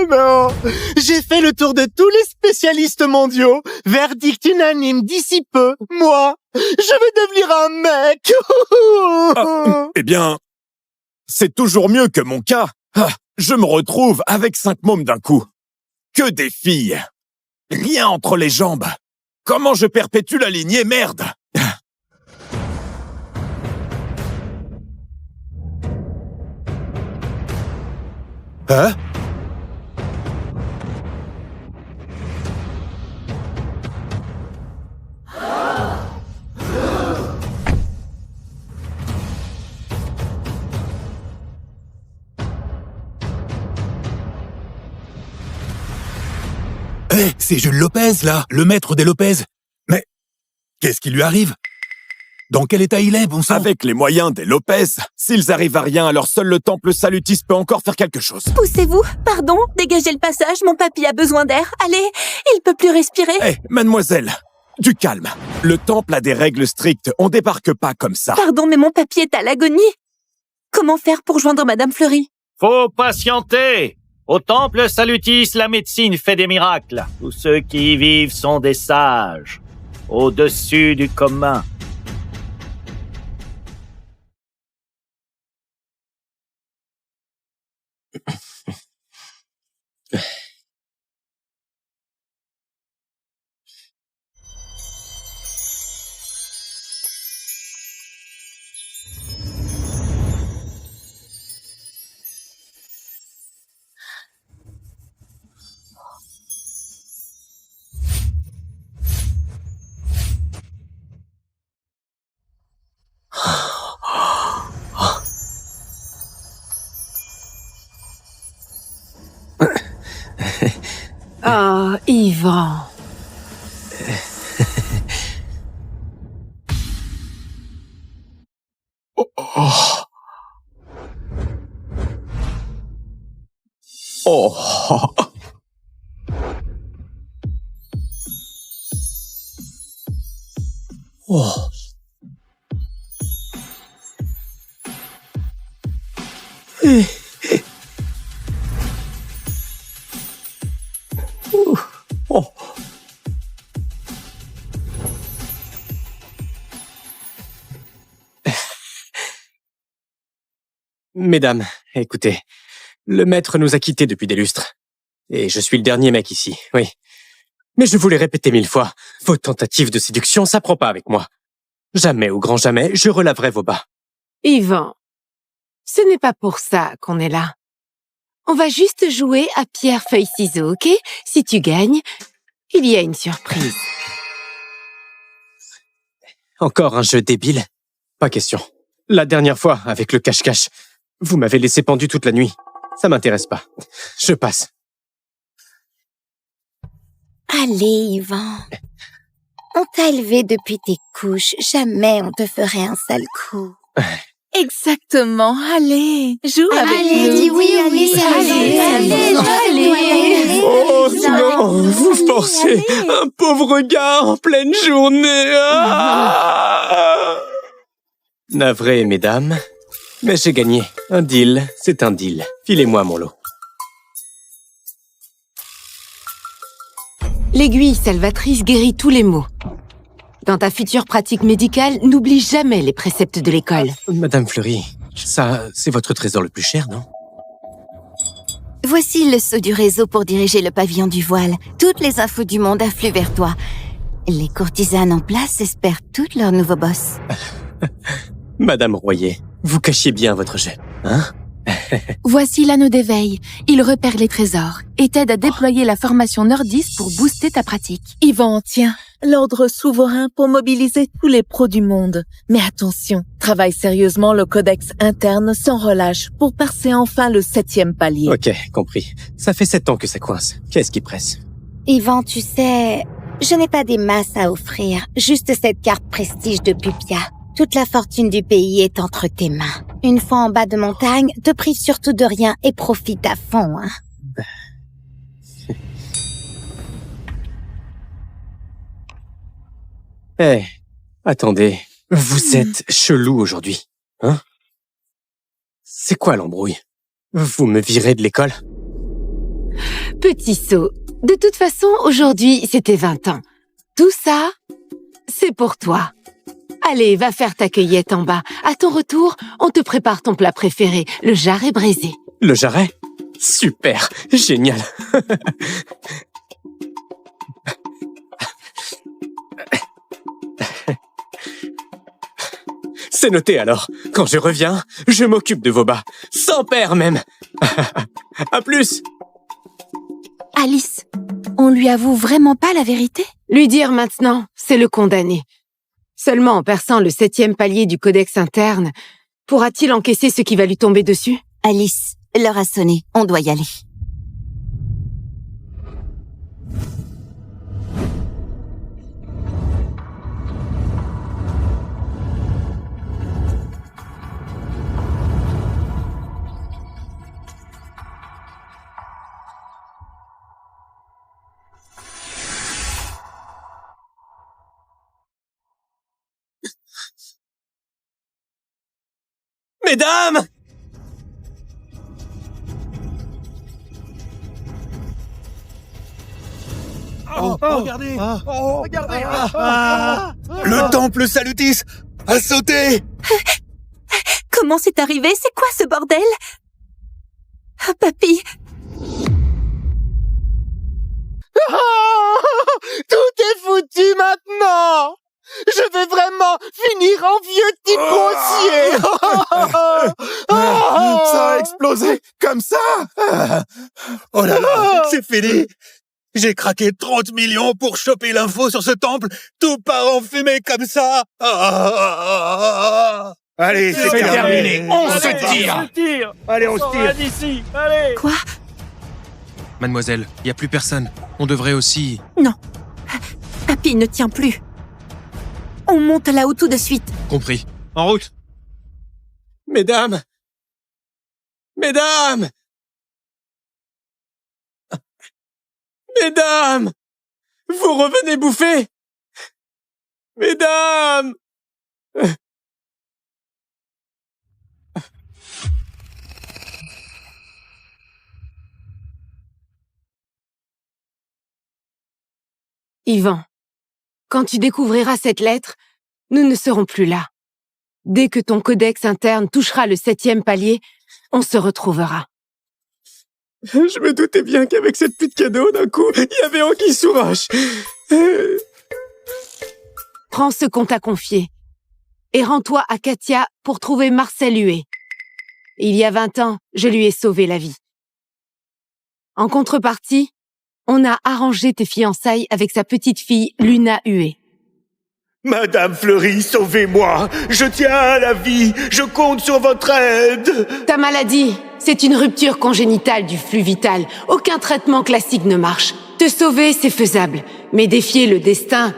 Non. J'ai fait le tour de tous les spécialistes mondiaux. Verdict unanime d'ici peu. Moi, je vais devenir un mec. Eh bien, c'est toujours mieux que mon cas. Je me retrouve avec 5 mômes d'un coup. Que des filles. Rien entre les jambes. Comment je perpétue la lignée, merde? Hein? Hé, c'est Jules Lopez, là, le maître des Lopez. Mais qu'est-ce qui lui arrive? Dans quel état il est, bon sang? Avec les moyens des Lopez, s'ils arrivent à rien, alors seul le temple Salutis peut encore faire quelque chose. Poussez-vous, pardon, dégagez le passage, mon papy a besoin d'air. Allez, il peut plus respirer. Hé, mademoiselle, du calme. Le temple a des règles strictes, on débarque pas comme ça. Pardon, mais mon papy est à l'agonie. Comment faire pour joindre Madame Fleury? Faut patienter. Au temple Salutis, la médecine fait des miracles. Tous ceux qui y vivent sont des sages, au-dessus du commun. Oh, Yvan. Mesdames, écoutez, le maître nous a quittés depuis des lustres. Et je suis le dernier mec ici, oui. Mais je vous l'ai répété 1000 fois, vos tentatives de séduction, ça prend pas avec moi. Jamais, au grand jamais, je relaverai vos bas. Yvan, ce n'est pas pour ça qu'on est là. On va juste jouer à pierre, feuille, ciseaux, ok? Si tu gagnes, il y a une surprise. Encore un jeu débile? Pas question. La dernière fois, avec le cache-cache, vous m'avez laissé pendu toute la nuit. Ça m'intéresse pas. Je passe. Allez, Yvan. On t'a élevé depuis tes couches. Jamais on te ferait un sale coup. Exactement, allez, joue avec Allez, nous. dis oui, allez. Oh non, vous forcez un pauvre gars en pleine journée. Ah Navré, mesdames, mais j'ai gagné. Un deal, c'est un deal. Filez-moi mon lot. L'aiguille salvatrice guérit tous les maux. Dans ta future pratique médicale, n'oublie jamais les préceptes de l'école. Madame Fleury, ça, c'est votre trésor le plus cher, non? Voici le sceau du réseau pour diriger le pavillon du voile. Toutes les infos du monde affluent vers toi. Les courtisanes en place espèrent toutes leurs nouveaux boss. Madame Royer, vous cachiez bien votre jet, hein? Voici l'anneau d'éveil. Il repère les trésors et t'aide à déployer la formation nordiste pour booster ta pratique. Yvan, tiens, l'ordre souverain pour mobiliser tous les pros du monde. Mais attention, travaille sérieusement le codex interne sans relâche pour passer enfin le 7e palier. Ok, compris. Ça fait 7 ans que ça coince. Qu'est-ce qui presse? Yvan, tu sais, je n'ai pas des masses à offrir, juste cette carte prestige de Pupia. Toute la fortune du pays est entre tes mains. Une fois en bas de montagne, te prive surtout de rien et profite à fond, hein. Eh, attendez. Vous êtes chelou aujourd'hui, hein? C'est quoi l'embrouille? Vous me virez de l'école? Petit sot. De toute façon, aujourd'hui, c'était 20 ans. Tout ça, c'est pour toi. Allez, va faire ta cueillette en bas. À ton retour, on te prépare ton plat préféré, le jarret braisé. Le jarret? Super, génial. C'est noté alors. Quand je reviens, je m'occupe de vos bas. Sans père même. À plus. Alice, on lui avoue vraiment pas la vérité? Lui dire maintenant, c'est le condamner. Seulement en perçant le 7e palier du codex interne, pourra-t-il encaisser ce qui va lui tomber dessus? Alice, l'heure a sonné. On doit y aller. Mesdames! Regardez! Regardez! Le temple Salutis a sauté! Comment c'est arrivé? C'est quoi ce bordel? Ah, papy, Tout est foutu maintenant. Je vais vraiment finir en vieux type grossier. Ça a explosé comme ça! Oh là là, c'est fini! J'ai craqué 30 millions pour choper l'info sur ce temple, tout part en fumée comme ça! Allez, c'est terminé! On se tire! Allez, on se tire! d'ici, allez. quoi? Mademoiselle, il n'y a plus personne. On devrait aussi... Non. Papy ne tient plus. On monte là-haut tout de suite. Compris. En route. Mesdames! Mesdames! Mesdames! Vous revenez bouffer! Mesdames! Yvan, quand tu découvriras cette lettre, nous ne serons plus là. Dès que ton codex interne touchera le 7e palier, on se retrouvera. Je me doutais bien qu'avec cette pute cadeau, d'un coup, il y avait Anguille sous roche. Prends ce qu'on t'a confié et rends-toi à Katia pour trouver Marcel Huet. Il y a 20 ans, je lui ai sauvé la vie. En contrepartie, on a arrangé tes fiançailles avec sa petite fille Luna Huet. Madame Fleury, sauvez-moi! Je tiens à la vie! Je compte sur votre aide! Ta maladie, c'est une rupture congénitale du flux vital. Aucun traitement classique ne marche. Te sauver, c'est faisable. Mais défier le destin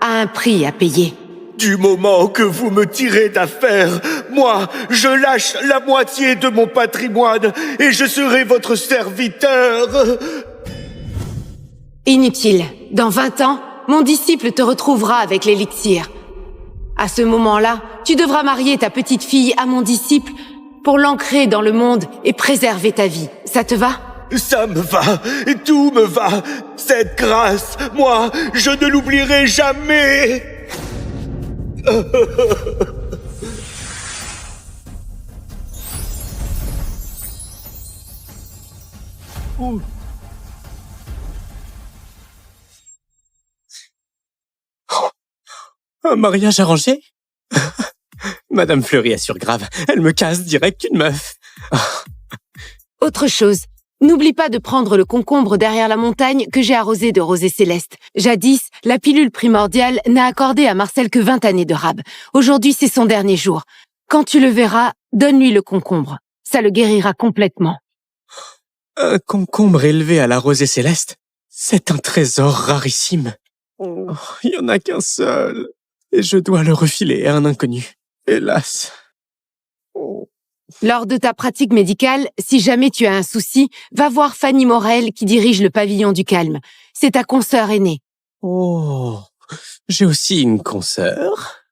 a un prix à payer. Du moment que vous me tirez d'affaire, moi, je lâche la moitié de mon patrimoine et je serai votre serviteur! Inutile. Dans 20 ans, mon disciple te retrouvera avec l'élixir. À ce moment-là, tu devras marier ta petite fille à mon disciple pour l'ancrer dans le monde et préserver ta vie. Ça te va? Ça me va, tout me va. Cette grâce, moi, je ne l'oublierai jamais. Un mariage arrangé? Madame Fleury assure grave. Elle me casse direct une meuf. Autre chose. N'oublie pas de prendre le concombre derrière la montagne que j'ai arrosé de rosée céleste. Jadis, la pilule primordiale n'a accordé à Marcel que 20 années de rab. Aujourd'hui, c'est son dernier jour. Quand tu le verras, donne-lui le concombre. Ça le guérira complètement. Un concombre élevé à la rosée céleste? C'est un trésor rarissime. Oh, il y en a qu'un seul. Et je dois le refiler à un inconnu. Hélas. Oh. Lors de ta pratique médicale, si jamais tu as un souci, va voir Fanny Morel qui dirige le pavillon du calme. C'est ta consoeur aînée. Oh, j'ai aussi une consoeur.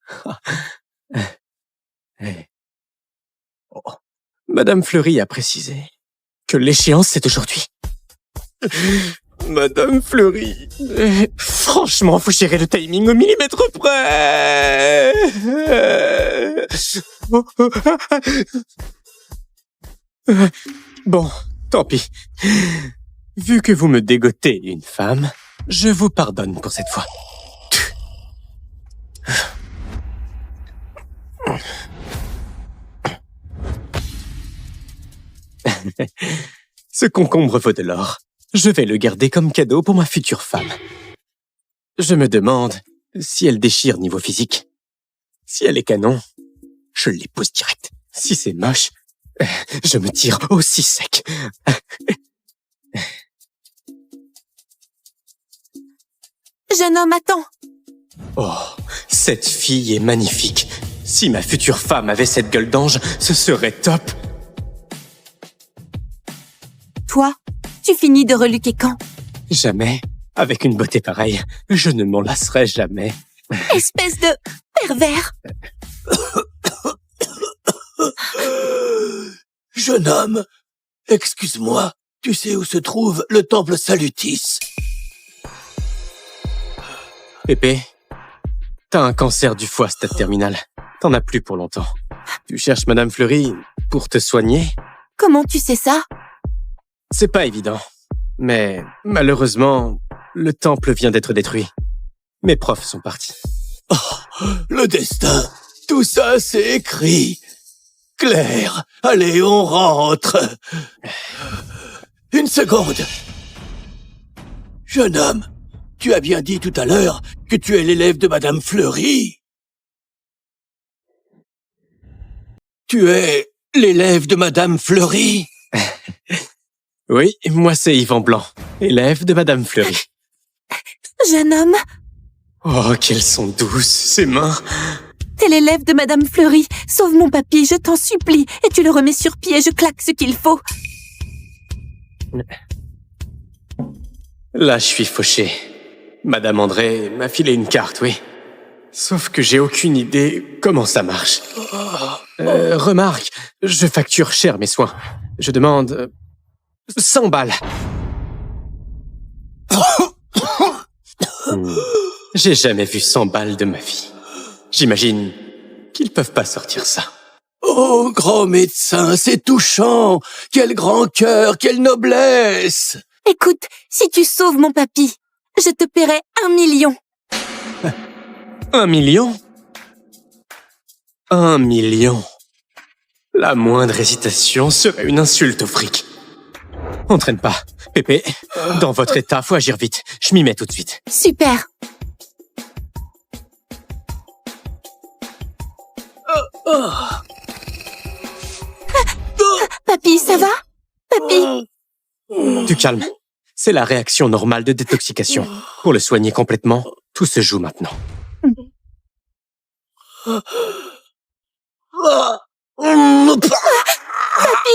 Oh. Madame Fleury a précisé que l'échéance c'est aujourd'hui. Madame Fleury, franchement, faut gérer le timing au millimètre près. Bon, tant pis. Vu que vous me dégotez une femme, je vous pardonne pour cette fois. Ce concombre vaut de l'or. Je vais le garder comme cadeau pour ma future femme. Je me demande si elle déchire niveau physique. Si elle est canon, je l'épouse direct. Si c'est moche, je me tire aussi sec. Jeune homme, attends. Oh, cette fille est magnifique. Si ma future femme avait cette gueule d'ange, ce serait top. Toi, tu finis de reluquer quand? Jamais. Avec une beauté pareille, je ne m'en lasserai jamais. Espèce de pervers. Jeune homme, excuse-moi, tu sais où se trouve le temple Salutis? Pépé, t'as un cancer du foie, stade terminal. T'en as plus pour longtemps. Tu cherches Madame Fleury pour te soigner? Comment tu sais ça? C'est pas évident. Mais malheureusement, le temple vient d'être détruit. Mes profs sont partis. Oh, le destin, tout ça c'est écrit. Claire, allez, on rentre. Une seconde. Jeune homme, tu as bien dit tout à l'heure que tu es l'élève de Madame Fleury. Tu es l'élève de Madame Fleury? Oui, moi c'est Yvan Blanc, élève de Madame Fleury. Jeune homme, Oh, qu'elles sont douces, ces mains. t'es l'élève de Madame Fleury. Sauve mon papy, je t'en supplie. Et tu le remets sur pied, je claque ce qu'il faut. Là, je suis fauché. Madame André m'a filé une carte, oui. Sauf que j'ai aucune idée comment ça marche. Remarque, je facture cher mes soins. Je demande 100 balles. J'ai jamais vu 100 balles de ma vie. J'imagine qu'ils peuvent pas sortir ça. Oh, grand médecin, c'est touchant. Quel grand cœur, quelle noblesse. Écoute, si tu sauves mon papy, je te paierai 1 million. 1 million? 1 million. La moindre hésitation serait une insulte au fric. On traîne pas. Pépé, dans votre état, faut agir vite. Je m'y mets tout de suite. Super. Papy, ça va? Papy? Du calme. C'est la réaction normale de détoxication. Pour le soigner complètement, tout se joue maintenant. Papy,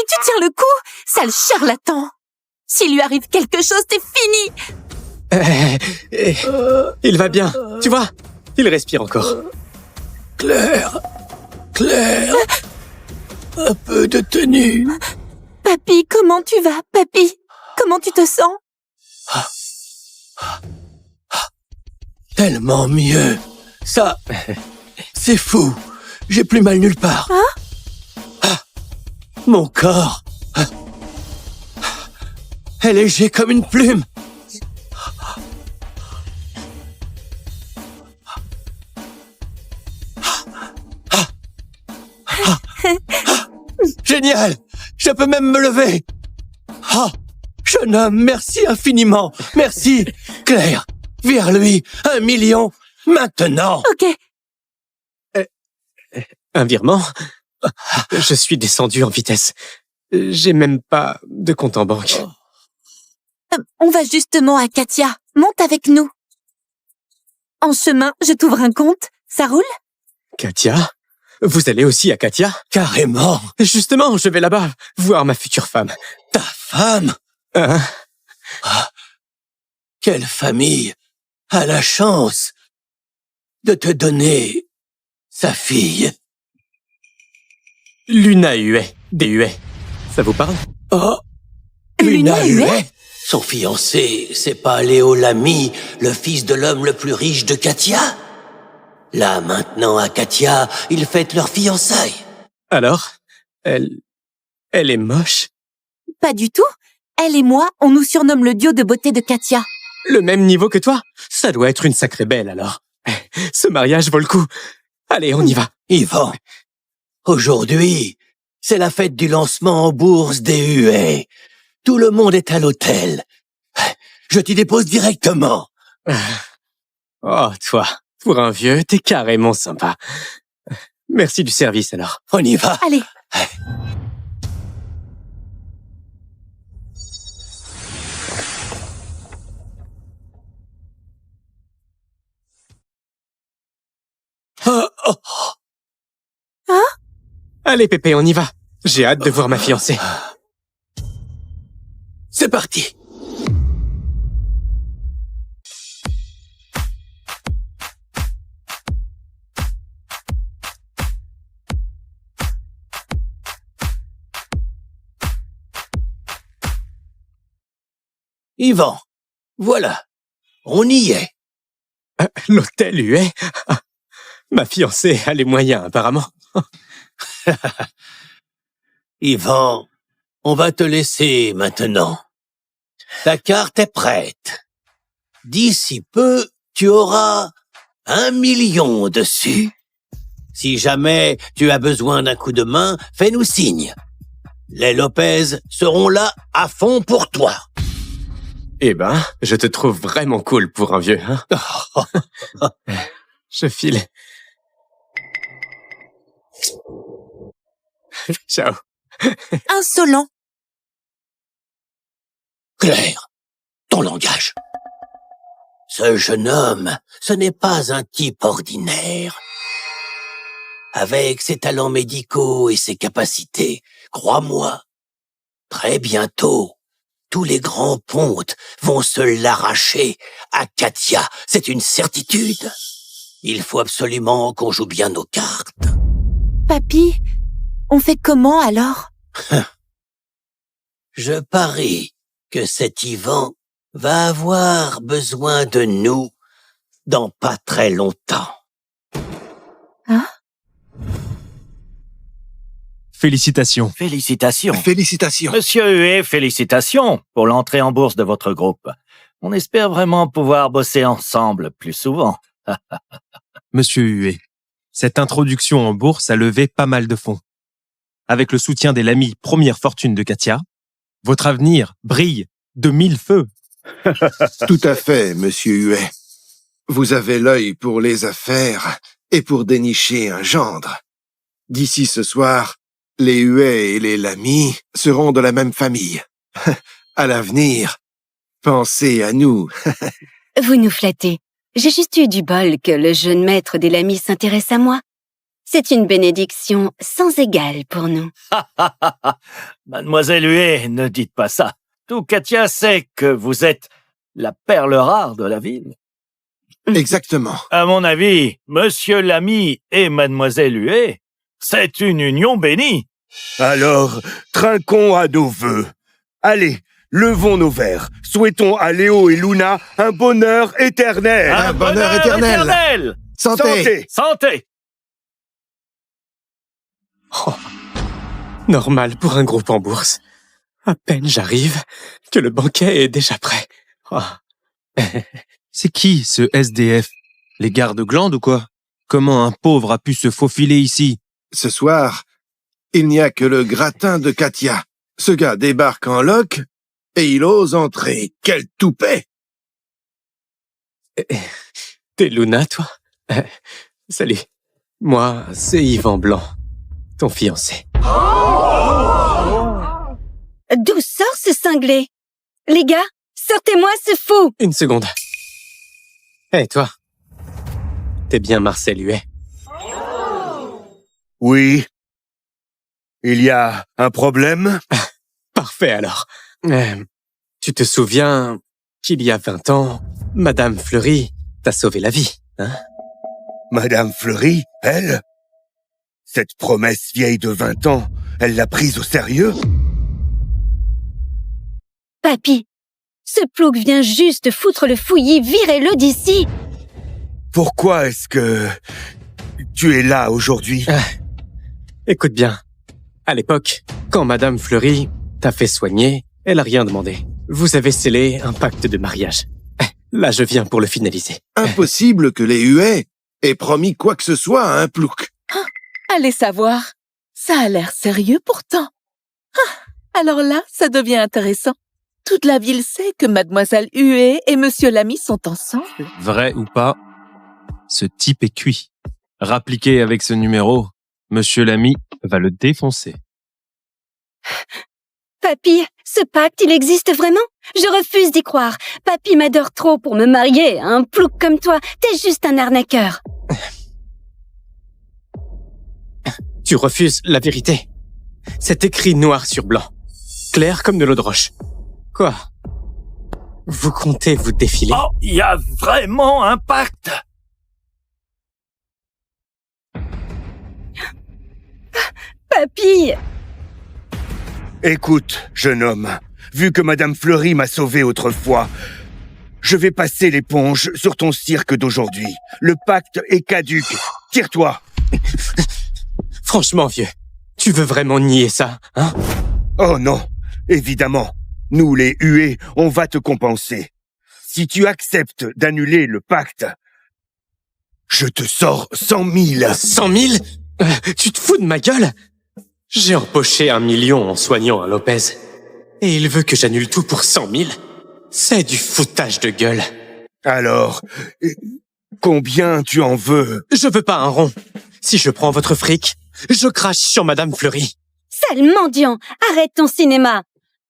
tu tiens le coup? Sale charlatan. S'il lui arrive quelque chose, t'es fini. Il va bien. Tu vois, il respire encore. Claire, Claire, un peu de tenue. Papy, comment tu vas, papy? Comment tu te sens? Tellement mieux. Ça, c'est fou. J'ai plus mal nulle part. Mon corps est léger comme une plume. Génial! Je peux même me lever. Oh, jeune homme, merci infiniment. Merci. Claire, vers lui, 1 million, maintenant. Ok. Un virement? Je suis descendu en vitesse. J'ai même pas de compte en banque. On va justement à Katia. Monte avec nous. En chemin, je t'ouvre un compte. Ça roule? Katia? Vous allez aussi à Katia? Carrément. Justement, je vais là-bas voir ma future femme. Ta femme? Quelle famille a la chance de te donner sa fille? Luna Huet, des Huet. Ça vous parle? Oh, Luna Huet? Son fiancé, c'est pas Léo Lamy, le fils de l'homme le plus riche de Katia? Là, maintenant, à Katia, ils fêtent leur fiançailles. Alors, elle est moche? Pas du tout. Elle et moi, on nous surnomme le duo de beauté de Katia. Le même niveau que toi? Ça doit être une sacrée belle, alors. Ce mariage vaut le coup. Allez, on y va. Yvan, aujourd'hui, c'est la fête du lancement en bourse des huées. Tout le monde est à l'hôtel. Je t'y dépose directement. Oh, toi, pour un vieux, t'es carrément sympa. Merci du service, alors. On y va. Allez. Allez, Pépé, on y va. J'ai hâte de voir ma fiancée. C'est parti. Yvan, voilà, on y est. L'hôtel Huet? Ma fiancée a les moyens, apparemment. Yvan, on va te laisser maintenant. Ta carte est prête. D'ici peu, tu auras 1 million dessus. Si jamais tu as besoin d'un coup de main, fais-nous signe. Les Lopez seront là à fond pour toi. Eh ben, je te trouve vraiment cool pour un vieux, hein? Je file. Ciao. Insolent. Claire, ton langage. Ce jeune homme, ce n'est pas un type ordinaire. Avec ses talents médicaux et ses capacités, crois-moi, très bientôt, tous les grands pontes vont se l'arracher à Katia. C'est une certitude. Il faut absolument qu'on joue bien nos cartes. Papy, on fait comment alors? Je parie que cet Yvan va avoir besoin de nous dans pas très longtemps. Hein? Félicitations. Félicitations. Monsieur Huet, félicitations pour l'entrée en bourse de votre groupe. On espère vraiment pouvoir bosser ensemble plus souvent. Monsieur Huet, cette introduction en bourse a levé pas mal de fonds. Avec le soutien des Lamy, première fortune de Katia, votre avenir brille de 1000 feux. Tout à fait, monsieur Huet. Vous avez l'œil pour les affaires et pour dénicher un gendre. D'ici ce soir, les Huet et les Lamy seront de la même famille. À l'avenir, pensez à nous. Vous nous flattez. J'ai juste eu du bol que le jeune maître des Lamy s'intéresse à moi. C'est une bénédiction sans égale pour nous. Mademoiselle Huet, ne dites pas ça. Tout Katia sait que vous êtes la perle rare de la ville. Exactement. À mon avis, Monsieur Lamy et Mademoiselle Huet, c'est une union bénie. Alors, trinquons à nos vœux. Allez, levons nos verres. Souhaitons à Léo et Luna un bonheur éternel. Un bonheur éternel. Santé. Santé. Oh, normal pour un groupe en bourse. À peine j'arrive que le banquet est déjà prêt. Oh. C'est qui, ce SDF? Les gardes-glandes ou quoi? Comment un pauvre a pu se faufiler ici? Ce soir, il n'y a que le gratin de Katia. Ce gars débarque en loc et il ose entrer. Quel toupet! T'es Luna, toi? Salut. Moi, c'est Yvan Blanc, ton fiancé. D'où sort ce cinglé? Les gars, sortez-moi ce fou! Une seconde. Hé, toi. T'es bien Marcel Huet? Oui. Il y a un problème? Parfait, alors. Tu te souviens qu'il y a 20 ans, Madame Fleury t'a sauvé la vie, hein? Madame Fleury, elle? Cette promesse vieille de 20 ans, elle l'a prise au sérieux? Papy, Ce plouc vient juste foutre le fouillis, virez-le d'ici. Pourquoi est-ce que tu es là aujourd'hui? Écoute bien. À l'époque, quand Madame Fleury t'a fait soigner, elle a rien demandé. Vous avez scellé un pacte de mariage. Là, je viens pour le finaliser. Impossible que les huées aient promis quoi que ce soit à un plouc. Allez savoir. Ça a l'air sérieux pourtant. Alors là, ça devient intéressant. Toute la ville sait que Mademoiselle Huée et Monsieur Lamy sont ensemble. Vrai ou pas, ce type est cuit. Rappliqué avec ce numéro, Monsieur Lamy va le défoncer. Papy, ce pacte, il existe vraiment? Je refuse d'y croire. Papy m'adore trop pour me marier à un plouc comme toi. T'es juste un arnaqueur. Tu refuses la vérité. C'est écrit noir sur blanc. Clair comme de l'eau de roche. Quoi? Vous comptez vous défiler? Oh, il y a vraiment un pacte! Papy! Écoute, jeune homme, vu que Madame Fleury m'a sauvé autrefois, je vais passer l'éponge sur ton cirque d'aujourd'hui. Le pacte est caduc. Tire-toi. Franchement, vieux, tu veux vraiment nier ça, hein? Oh non, évidemment. Nous, les huées, on va te compenser. Si tu acceptes d'annuler le pacte, je te sors 100 000. 100 000? Tu te fous de ma gueule? J'ai empoché 1 million en soignant un Lopez. Et il veut que j'annule tout pour 100 000? C'est du foutage de gueule. Alors, combien tu en veux? Je veux pas un rond. Si je prends votre fric, je crache sur Madame Fleury. Sale mendiant! Arrête ton cinéma!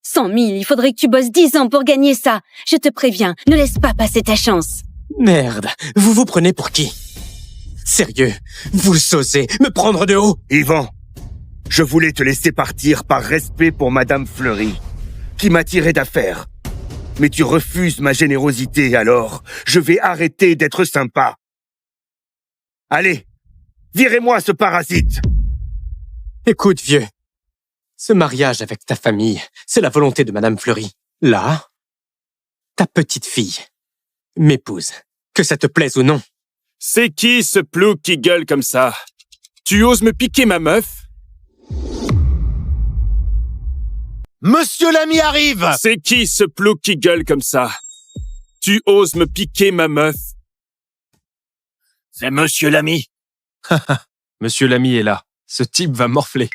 100 000, il faudrait que tu bosses 10 ans pour gagner ça. Je te préviens, ne laisse pas passer ta chance. Merde, vous vous prenez pour qui? Sérieux, vous osez me prendre de haut? Yvan, je voulais te laisser partir par respect pour Madame Fleury, qui m'a tiré d'affaire. Mais tu refuses ma générosité, alors je vais arrêter d'être sympa. Allez, virez-moi ce parasite! Écoute, vieux. Ce mariage avec ta famille, c'est la volonté de Madame Fleury. Là, ta petite fille m'épouse. Que ça te plaise ou non. C'est qui ce plouc qui gueule comme ça? Tu oses me piquer ma meuf? Monsieur Lamy arrive! C'est qui ce plouc qui gueule comme ça? Tu oses me piquer ma meuf? C'est Monsieur Lamy. Monsieur Lamy est là. Ce type va morfler.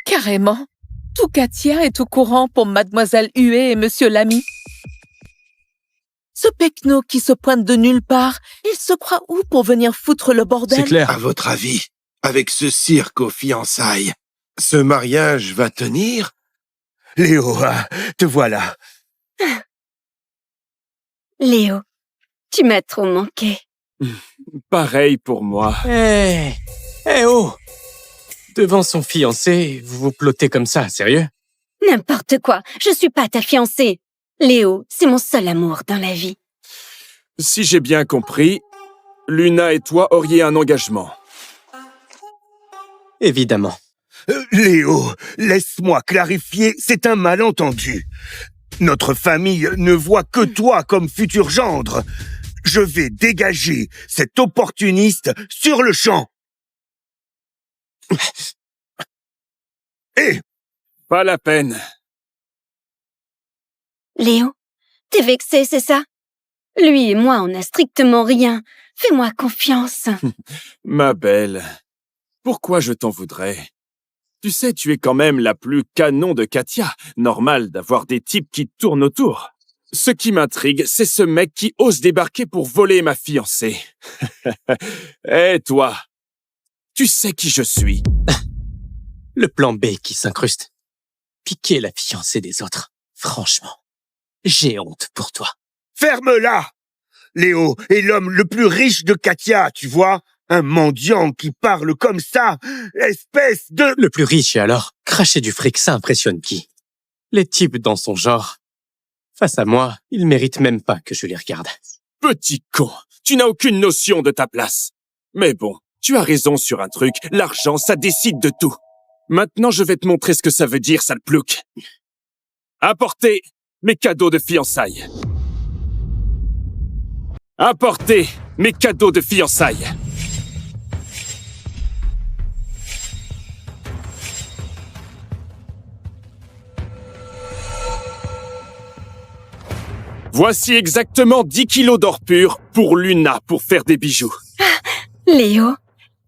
Carrément. Tout Katia est au courant pour Mademoiselle Huée et Monsieur Lamy. Ce pecno qui se pointe de nulle part, il se croit où pour venir foutre le bordel? C'est clair. À votre avis, avec ce cirque aux fiançailles, ce mariage va tenir? Léo, te voilà. Léo, tu m'as trop manqué. Pareil pour moi. Oh! Devant son fiancé, vous vous plottez comme ça, sérieux? N'importe quoi, je suis pas ta fiancée. Léo, c'est mon seul amour dans la vie. Si j'ai bien compris, Luna et toi auriez un engagement. Évidemment. Léo, laisse-moi clarifier, c'est un malentendu. Notre famille ne voit que toi comme futur gendre. Je vais dégager cet opportuniste sur le champ. Pas la peine. Léo, t'es vexé, c'est ça? Lui et moi, on n'a strictement rien. Fais-moi confiance. Ma belle, pourquoi je t'en voudrais? Tu sais, tu es quand même la plus canon de Katia. Normal d'avoir des types qui tournent autour. Ce qui m'intrigue, c'est ce mec qui ose débarquer pour voler ma fiancée. Eh, toi, tu sais qui je suis. Le plan B qui s'incruste. Piquer la fiancée des autres. Franchement, j'ai honte pour toi. Ferme-la! Léo est l'homme le plus riche de Katia, tu vois? Un mendiant qui parle comme ça, espèce de... Le plus riche, et alors, cracher du fric, ça impressionne qui? Les types dans son genre. Face à moi, ils méritent même pas que je les regarde. Petit con, tu n'as aucune notion de ta place. Mais bon, tu as raison sur un truc, l'argent, ça décide de tout. Maintenant, je vais te montrer ce que ça veut dire, sale plouc. Apportez mes cadeaux de fiançailles. Apportez mes cadeaux de fiançailles. Voici exactement 10 kilos d'or pur pour Luna pour faire des bijoux. Léo,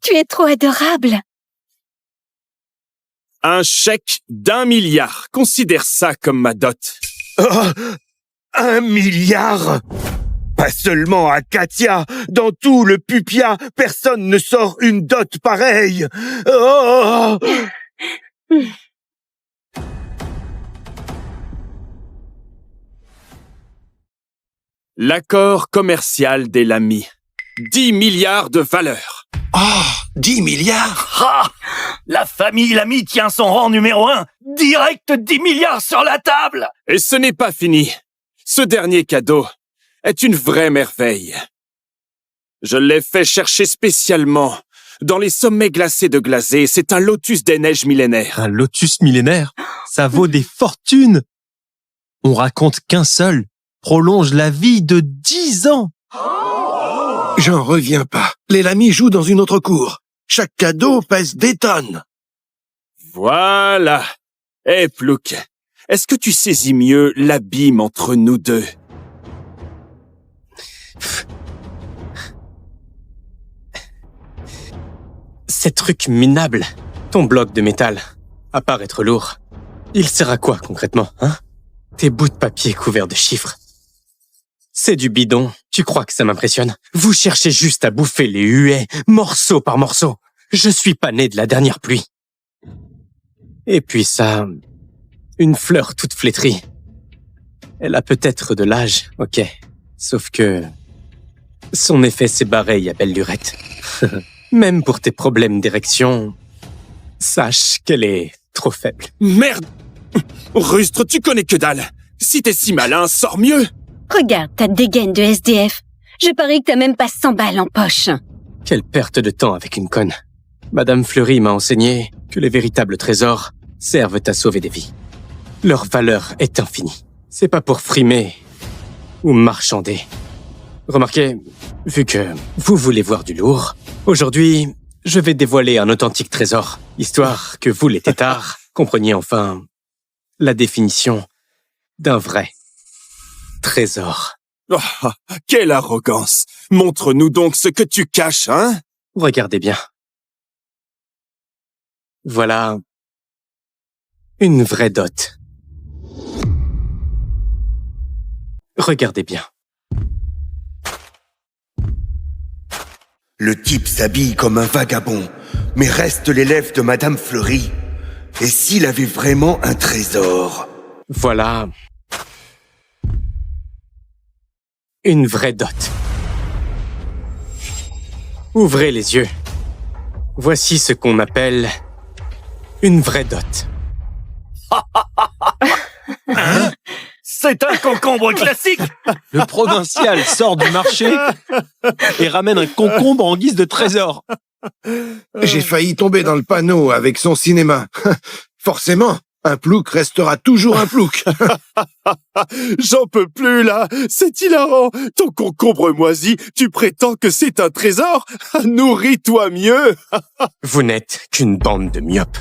tu es trop adorable. Un chèque d'1 milliard. Considère ça comme ma dot. Oh, 1 milliard! Pas seulement à Katia, dans tout le Pupia, personne ne sort une dot pareille. Oh! L'accord commercial des Lamy. 10 milliards de valeur. Oh, 10 milliards? Ah! La famille Lamy tient son rang numéro 1. Direct 10 milliards sur la table. Et ce n'est pas fini. Ce dernier cadeau est une vraie merveille. Je l'ai fait chercher spécialement dans les sommets glacés de Glazé. C'est un lotus des neiges millénaires. Un lotus millénaire? Ça vaut des fortunes! On raconte qu'un seul prolonge la vie de 10 ans! J'en reviens pas. Les Lamy jouent dans une autre cour. Chaque cadeau pèse des tonnes. Voilà. Eh, Plouc, est-ce que tu saisis mieux l'abîme entre nous deux? Ces trucs minables, ton bloc de métal, à part être lourd, il sert à quoi concrètement, hein? Tes bouts de papier couverts de chiffres. C'est du bidon, tu crois que ça m'impressionne? Vous cherchez juste à bouffer les huées, morceau par morceau. Je suis pas né de la dernière pluie. Et puis ça, une fleur toute flétrie. Elle a peut-être de l'âge, ok. Sauf que son effet s'est barré à belle lurette. Même pour tes problèmes d'érection, sache qu'elle est trop faible. Merde! Rustre, tu connais que dalle. Si t'es si malin, sors mieux. Regarde ta dégaine de SDF. Je parie que t'as même pas 100 balles en poche. Quelle perte de temps avec une conne. Madame Fleury m'a enseigné que les véritables trésors servent à sauver des vies. Leur valeur est infinie. C'est pas pour frimer ou marchander. Remarquez, vu que vous voulez voir du lourd, aujourd'hui, je vais dévoiler un authentique trésor, histoire que vous, les têtards, compreniez enfin la définition d'un vrai trésor. Oh, quelle arrogance! Montre-nous donc ce que tu caches, hein? Regardez bien. Voilà une vraie dot. Regardez bien. Le type s'habille comme un vagabond, mais reste l'élève de Madame Fleury. Et s'il avait vraiment un trésor? Voilà une vraie dot. Ouvrez les yeux. Voici ce qu'on appelle une vraie dot. Hein? C'est un concombre classique. Le provincial sort du marché et ramène un concombre en guise de trésor. J'ai failli tomber dans le panneau avec son cinéma. Forcément, un plouc restera toujours un plouc. J'en peux plus, là. C'est hilarant. Ton concombre moisi, tu prétends que c'est un trésor? Nourris-toi mieux. Vous n'êtes qu'une bande de myopes.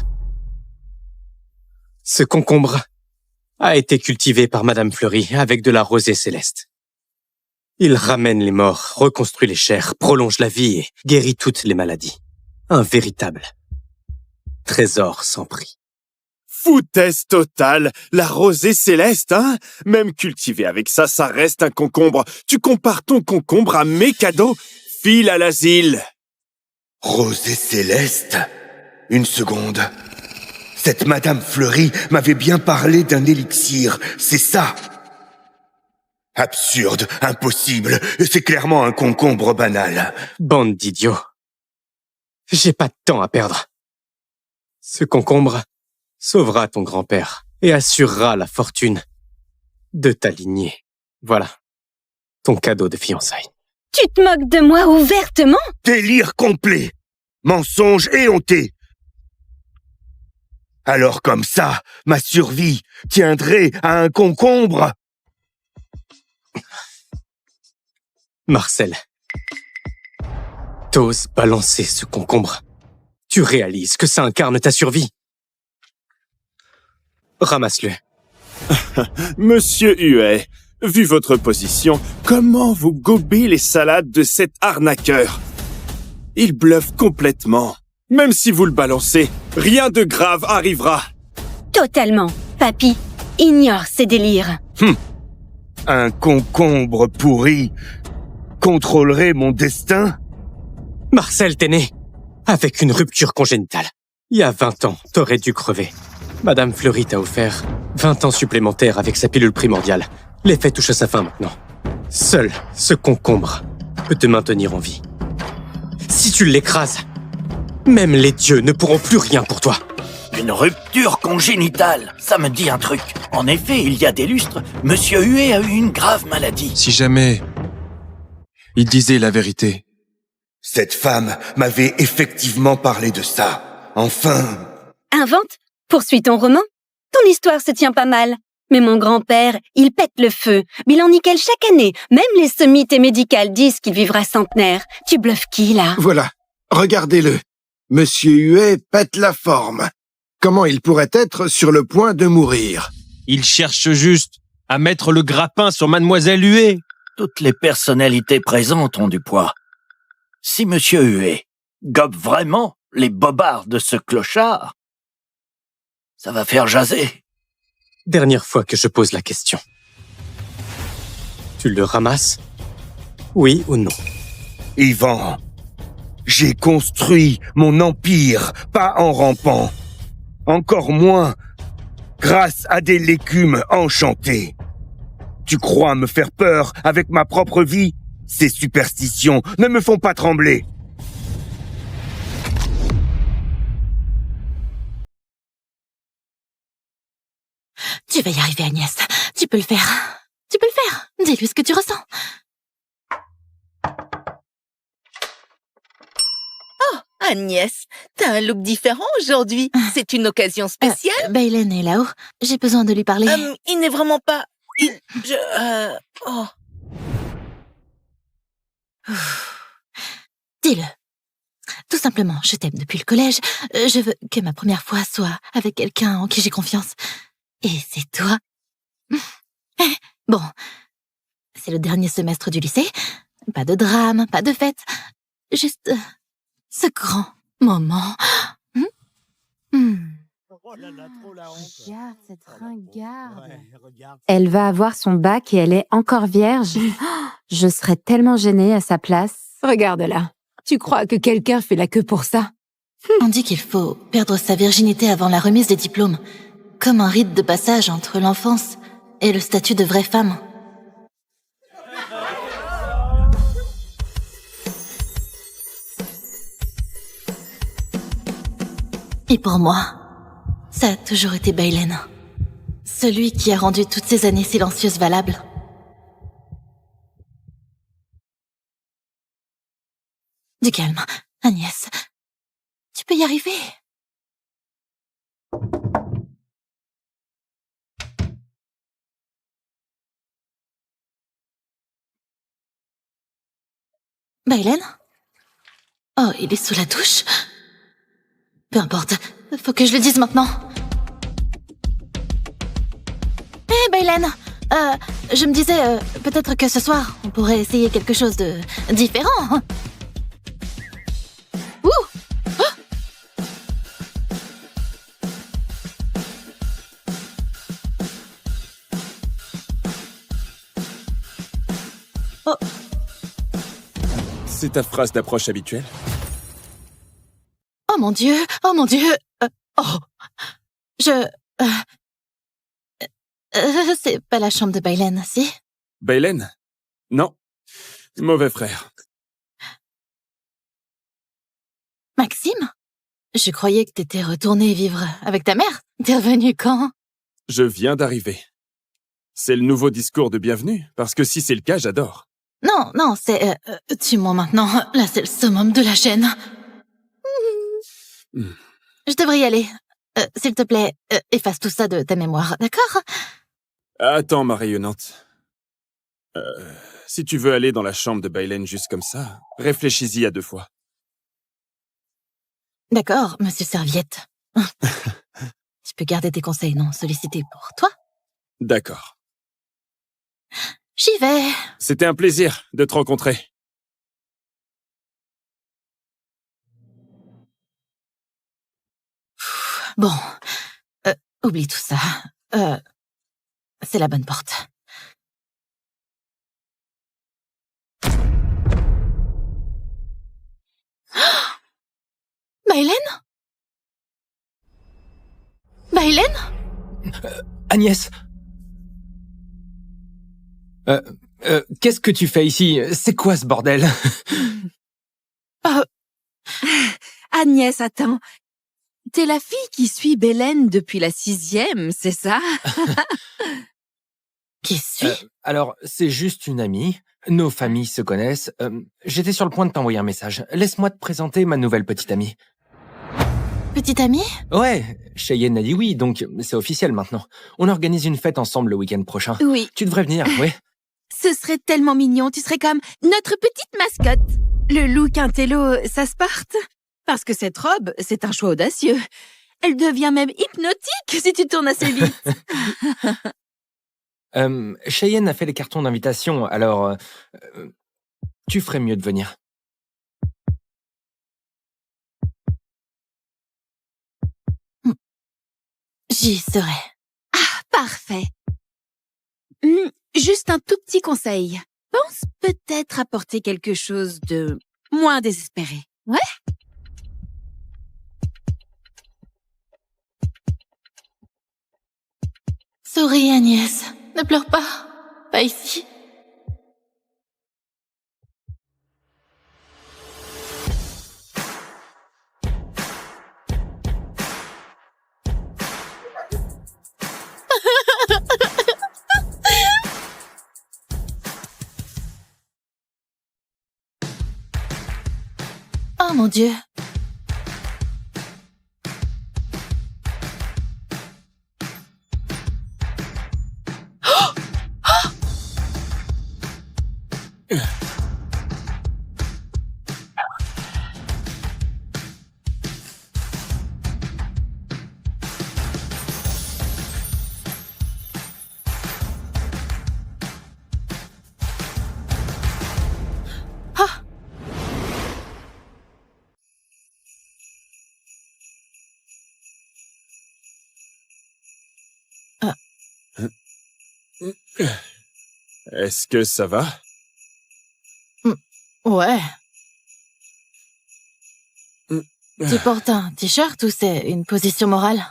Ce concombre a été cultivé par Madame Fleury avec de la rosée céleste. Il ramène les morts, reconstruit les chairs, prolonge la vie et guérit toutes les maladies. Un véritable trésor sans prix. Foutaise totale. La rosée céleste, hein? Même cultivé avec ça, ça reste un concombre. Tu compares ton concombre à mes cadeaux? File à l'asile. Rosée céleste? Une seconde. Cette Madame Fleury m'avait bien parlé d'un élixir, c'est ça? Absurde, impossible, c'est clairement un concombre banal. Bande d'idiots. J'ai pas de temps à perdre. Ce concombre sauvera ton grand-père et assurera la fortune de ta lignée. Voilà, ton cadeau de fiançailles. Tu te moques de moi ouvertement? Délire complet, mensonge éhonté. Alors comme ça, ma survie tiendrait à un concombre? Marcel, t'oses balancer ce concombre. Tu réalises que ça incarne ta survie. Ramasse-le. Monsieur Huet, vu votre position, comment vous gobez les salades de cet arnaqueur? Il bluffe complètement. Même si vous le balancez, rien de grave arrivera. Totalement. Papy, ignore ces délires. Un concombre pourri contrôlerait mon destin? Marcel, t'es né avec une rupture congénitale. Il y a 20 ans, t'aurais dû crever. Madame Fleury t'a offert 20 ans supplémentaires avec sa pilule primordiale. L'effet touche à sa fin maintenant. Seul ce concombre peut te maintenir en vie. Si tu l'écrases, même les dieux ne pourront plus rien pour toi. Une rupture congénitale, ça me dit un truc. En effet, il y a des lustres, Monsieur Huet a eu une grave maladie. Si jamais il disait la vérité. Cette femme m'avait effectivement parlé de ça. Enfin... Invente, poursuis ton roman. Ton histoire se tient pas mal. Mais mon grand-père, il pète le feu. Bilan nickel chaque année. Même les sommités médicales disent qu'il vivra centenaire. Tu bluffes qui, là? Voilà, regardez-le. Monsieur Huet pète la forme. Comment il pourrait être sur le point de mourir? Il cherche juste à mettre le grappin sur Mademoiselle Huet. Toutes les personnalités présentes ont du poids. Si Monsieur Huet gobe vraiment les bobards de ce clochard, ça va faire jaser. Dernière fois que je pose la question. Tu le ramasses? Oui ou non? Ivan, j'ai construit mon empire, pas en rampant. Encore moins grâce à des légumes enchantés. Tu crois me faire peur avec ma propre vie? Ces superstitions ne me font pas trembler. Tu vas y arriver, Agnès. Tu peux le faire. Tu peux le faire. Dis-lui ce que tu ressens. Oh, Agnès, t'as un look différent aujourd'hui. C'est une occasion spéciale. Baylen est là-haut. J'ai besoin de lui parler. Il n'est vraiment pas... Oh. Dis-le. Tout simplement, je t'aime depuis le collège. Je veux que ma première fois soit avec quelqu'un en qui j'ai confiance. Et c'est toi. Bon, c'est le dernier semestre du lycée. Pas de drame, pas de fête. Juste ce grand moment. Regarde cette ringarde. Elle va avoir son bac et elle est encore vierge. Je serais tellement gênée à sa place. Regarde-la. Tu crois que quelqu'un fait la queue pour ça? On dit qu'il faut perdre sa virginité avant la remise des diplômes. Comme un rite de passage entre l'enfance et le statut de vraie femme. Et pour moi, ça a toujours été Baylen. Celui qui a rendu toutes ces années silencieuses valables. Du calme, Agnès. Tu peux y arriver. Baylen? Oh, il est sous la douche? Peu importe, faut que je le dise maintenant. Hé, Baylen! Je me disais, peut-être que ce soir, on pourrait essayer quelque chose de différent. Ouh! Oh! C'est ta phrase d'approche habituelle? Oh mon Dieu! Oh mon Dieu! C'est pas la chambre de Baylen, si? Baylen? Non. Mauvais frère. Maxime? Je croyais que t'étais retourné vivre avec ta mère. T'es revenu quand? Je viens d'arriver. C'est le nouveau discours de bienvenue, parce que si c'est le cas, j'adore. Non, c'est... tue-moi maintenant. Là, c'est le summum de la chaîne. Je devrais y aller. S'il te plaît, efface tout ça de ta mémoire, d'accord? Attends, ma rayonnante. si tu veux aller dans la chambre de Bailen juste comme ça, réfléchis-y à 2 fois. D'accord, monsieur Serviette. Tu peux garder tes conseils non sollicités pour toi. D'accord. J'y vais. C'était un plaisir de te rencontrer. Bon, oublie tout ça. C'est la bonne porte. Bailen? Bailen? Agnès qu'est-ce que tu fais ici? C'est quoi ce bordel? Agnès, attends. T'es la fille qui suit Bailen depuis la 6e, c'est ça? Qui suit? Alors, c'est juste une amie. Nos familles se connaissent. J'étais sur le point de t'envoyer un message. Laisse-moi te présenter ma nouvelle petite amie. Petite amie? Ouais, Cheyenne a dit oui, donc c'est officiel maintenant. On organise une fête ensemble le week-end prochain. Oui. Tu devrais venir, oui. Ce serait tellement mignon, tu serais comme notre petite mascotte. Le look intello, ça se parte. Parce que cette robe, c'est un choix audacieux. Elle devient même hypnotique si tu tournes assez vite. Cheyenne a fait les cartons d'invitation, alors tu ferais mieux de venir. J'y serai. Ah, parfait. Juste un tout petit conseil. Pense peut-être apporter quelque chose de moins désespéré. Ouais? Souris, Agnès. Ne pleure pas. Pas ici. Oh mon Dieu. Est-ce que ça va? Ouais. Tu portes un t-shirt ou c'est une position morale?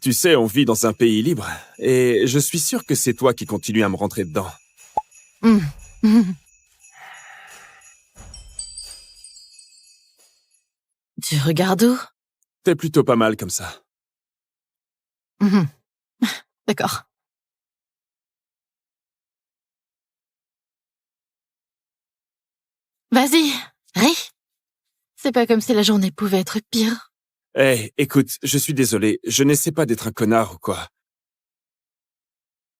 Tu sais, on vit dans un pays libre, et je suis sûr que c'est toi qui continues à me rentrer dedans. Tu regardes où? T'es plutôt pas mal comme ça. D'accord. Vas-y, ris. C'est pas comme si la journée pouvait être pire. Hey, écoute, je suis désolé, je n'essaie pas d'être un connard ou quoi.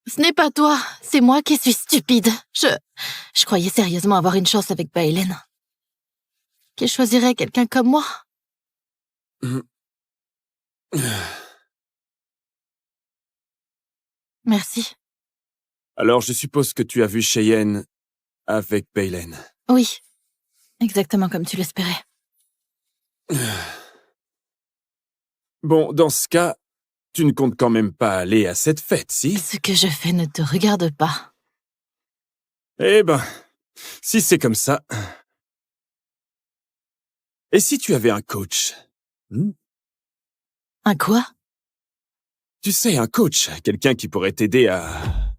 Ce n'est pas toi, c'est moi qui suis stupide. Je croyais sérieusement avoir une chance avec Bailen. Qu'il choisirait quelqu'un comme moi. Merci. Alors je suppose que tu as vu Cheyenne avec Bailen. Oui, exactement comme tu l'espérais. Bon, dans ce cas, tu ne comptes quand même pas aller à cette fête, si? Ce que je fais ne te regarde pas. Eh ben, si c'est comme ça... Et si tu avais un coach? Un quoi? Tu sais, un coach, quelqu'un qui pourrait t'aider à...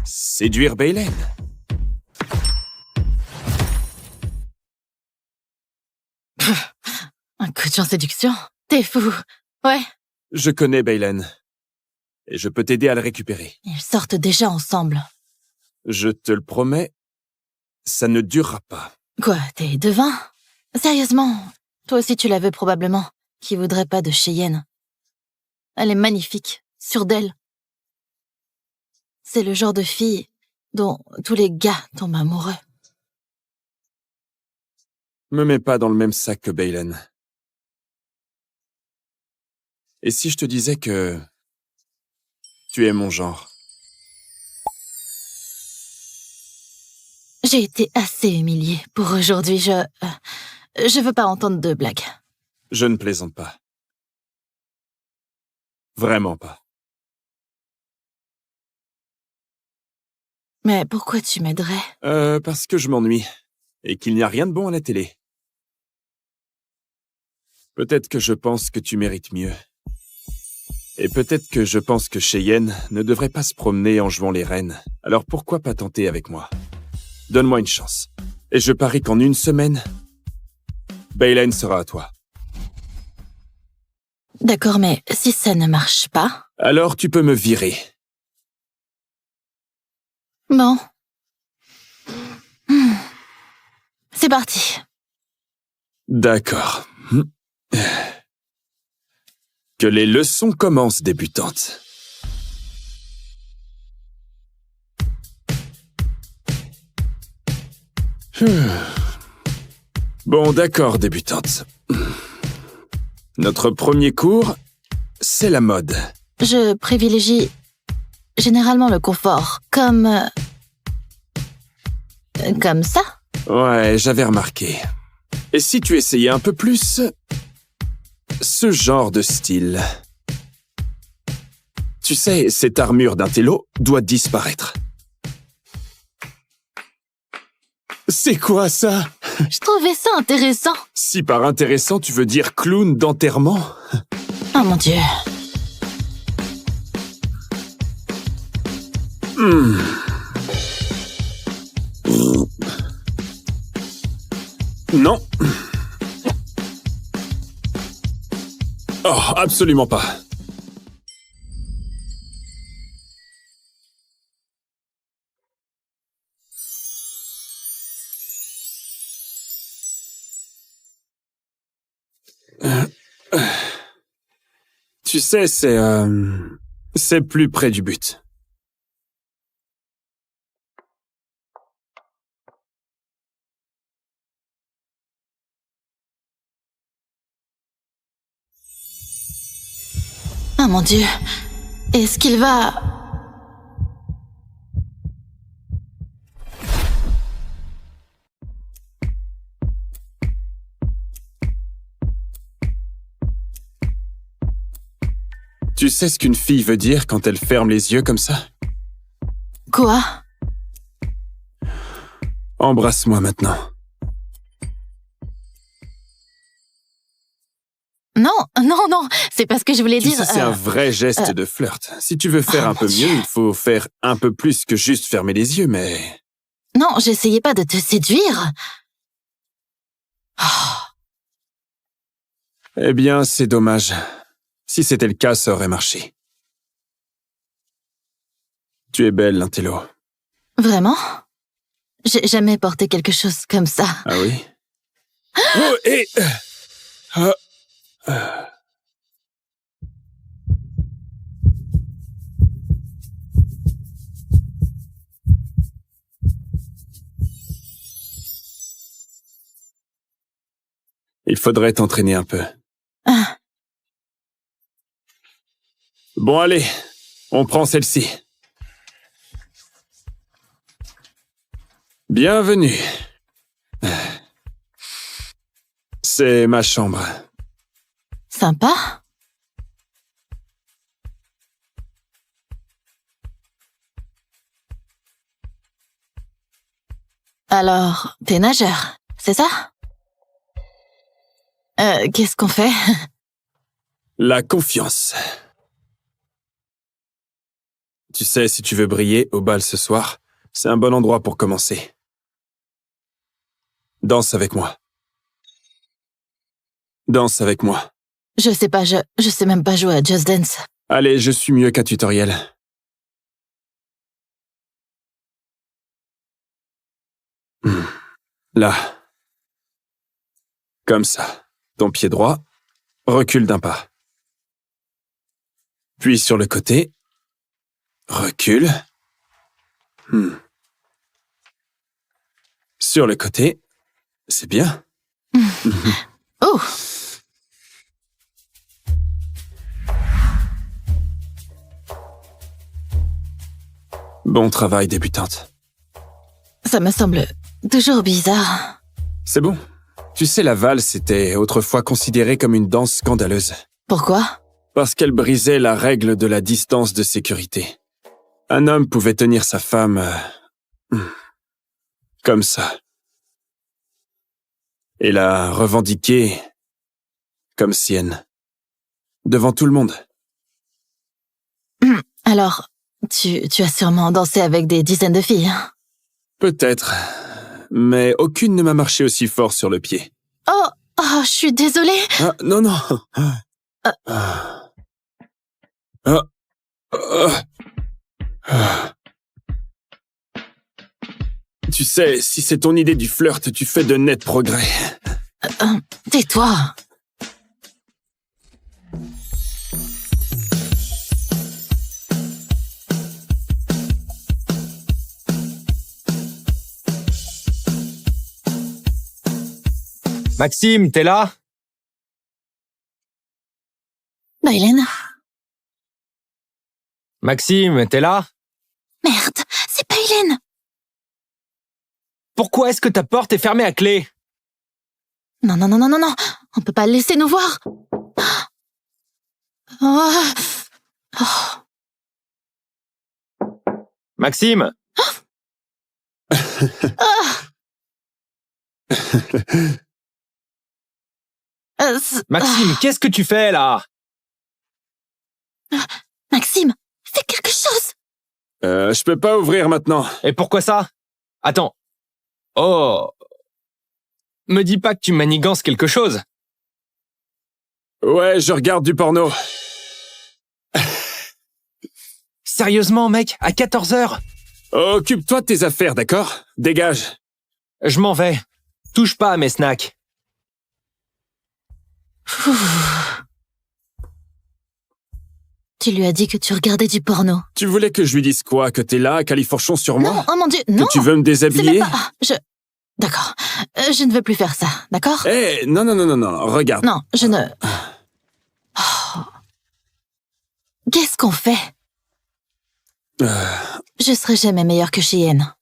séduire Bailen. Un coach en séduction? T'es fou. Ouais. Je connais Bailen. Et je peux t'aider à le récupérer. Ils sortent déjà ensemble. Je te le promets, ça ne durera pas. Quoi, t'es devin? Sérieusement, toi aussi tu la veux probablement. Qui voudrait pas de Cheyenne? Elle est magnifique, sûre d'elle. C'est le genre de fille dont tous les gars tombent amoureux. Me mets pas dans le même sac que Baylen. Et si je te disais que tu es mon genre? J'ai été assez humiliée pour aujourd'hui. Je veux pas entendre de blagues. Je ne plaisante pas. Vraiment pas. Mais pourquoi tu m'aiderais? Parce que je m'ennuie. Et qu'il n'y a rien de bon à la télé. Peut-être que je pense que tu mérites mieux. Et peut-être que je pense que Cheyenne ne devrait pas se promener en jouant les reines. Alors pourquoi pas tenter avec moi? Donne-moi une chance. Et je parie qu'en une semaine, Baylen sera à toi. D'accord, mais si ça ne marche pas... Alors tu peux me virer. Bon. C'est parti. D'accord. Que les leçons commencent, débutante. Bon, d'accord, débutante. Notre premier cours, c'est la mode. Je privilégie généralement le confort, comme ça. Ouais, j'avais remarqué. Et si tu essayais un peu plus ce genre de style? Tu sais, cette armure d'intello doit disparaître. C'est quoi ça? Je trouvais ça intéressant. Si par intéressant tu veux dire clown d'enterrement? Oh mon Dieu. Non. Oh, absolument pas. Tu sais, c'est plus près du but. Oh mon Dieu. Est-ce qu'il va... Tu sais ce qu'une fille veut dire quand elle ferme les yeux comme ça? Quoi? Embrasse-moi maintenant. Non, non, non, c'est pas ce que je voulais Tu dire. sais, c'est un vrai geste de flirt. Si tu veux faire un peu mieux, il faut faire un peu plus que juste fermer les yeux, mais... Non, j'essayais pas de te séduire. Eh bien, c'est dommage. Si c'était le cas, ça aurait marché. Tu es belle, l'intello. Vraiment? J'ai jamais porté quelque chose comme ça. Ah oui? Oh, et... Il faudrait t'entraîner un peu. Bon, allez, on prend celle-ci. Bienvenue. C'est ma chambre. Sympa. Alors, t'es nageur, c'est ça? Qu'est-ce qu'on fait? La confiance. Tu sais, si tu veux briller au bal ce soir, c'est un bon endroit pour commencer. Danse avec moi. Danse avec moi. Je sais pas, je sais même pas jouer à Just Dance. Allez, je suis mieux qu'un tutoriel. Là. Comme ça. Ton pied droit, recule d'un pas. Puis sur le côté, recule. Sur le côté, c'est bien. Oh! Bon travail, débutante. Ça me semble toujours bizarre. C'est bon. Tu sais, la valse était autrefois considérée comme une danse scandaleuse. Pourquoi? Parce qu'elle brisait la règle de la distance de sécurité. Un homme pouvait tenir sa femme comme ça. Et la revendiquer comme sienne. Devant tout le monde. Alors, tu as sûrement dansé avec des dizaines de filles. Peut-être. Mais aucune ne m'a marché aussi fort sur le pied. Oh, je suis désolée. Ah, non. Tu sais, si c'est ton idée du flirt, tu fais de nets progrès. Tais-toi. Maxime, t'es là? Bailen? Maxime, t'es là? Merde, c'est Bailen. Pourquoi est-ce que ta porte est fermée à clé? Non. On peut pas le laisser nous voir. Maxime? Maxime, qu'est-ce que tu fais là? Maxime, fais quelque chose. Je peux pas ouvrir maintenant. Et pourquoi ça? Attends. Oh. Me dis pas que tu manigances quelque chose. Ouais, je regarde du porno. Sérieusement, mec, à 14h? Occupe-toi de tes affaires, d'accord? Dégage. Je m'en vais. Touche pas à mes snacks. Tu lui as dit que tu regardais du porno. Tu voulais que je lui dise quoi? Que t'es là, à califourchon sur moi? Non, oh mon Dieu, non. Que tu veux me déshabiller? D'accord. Je ne veux plus faire ça, d'accord? Non, regarde. Non, je ne... Oh. Qu'est-ce qu'on fait? Je serai jamais meilleure que Cheyenne.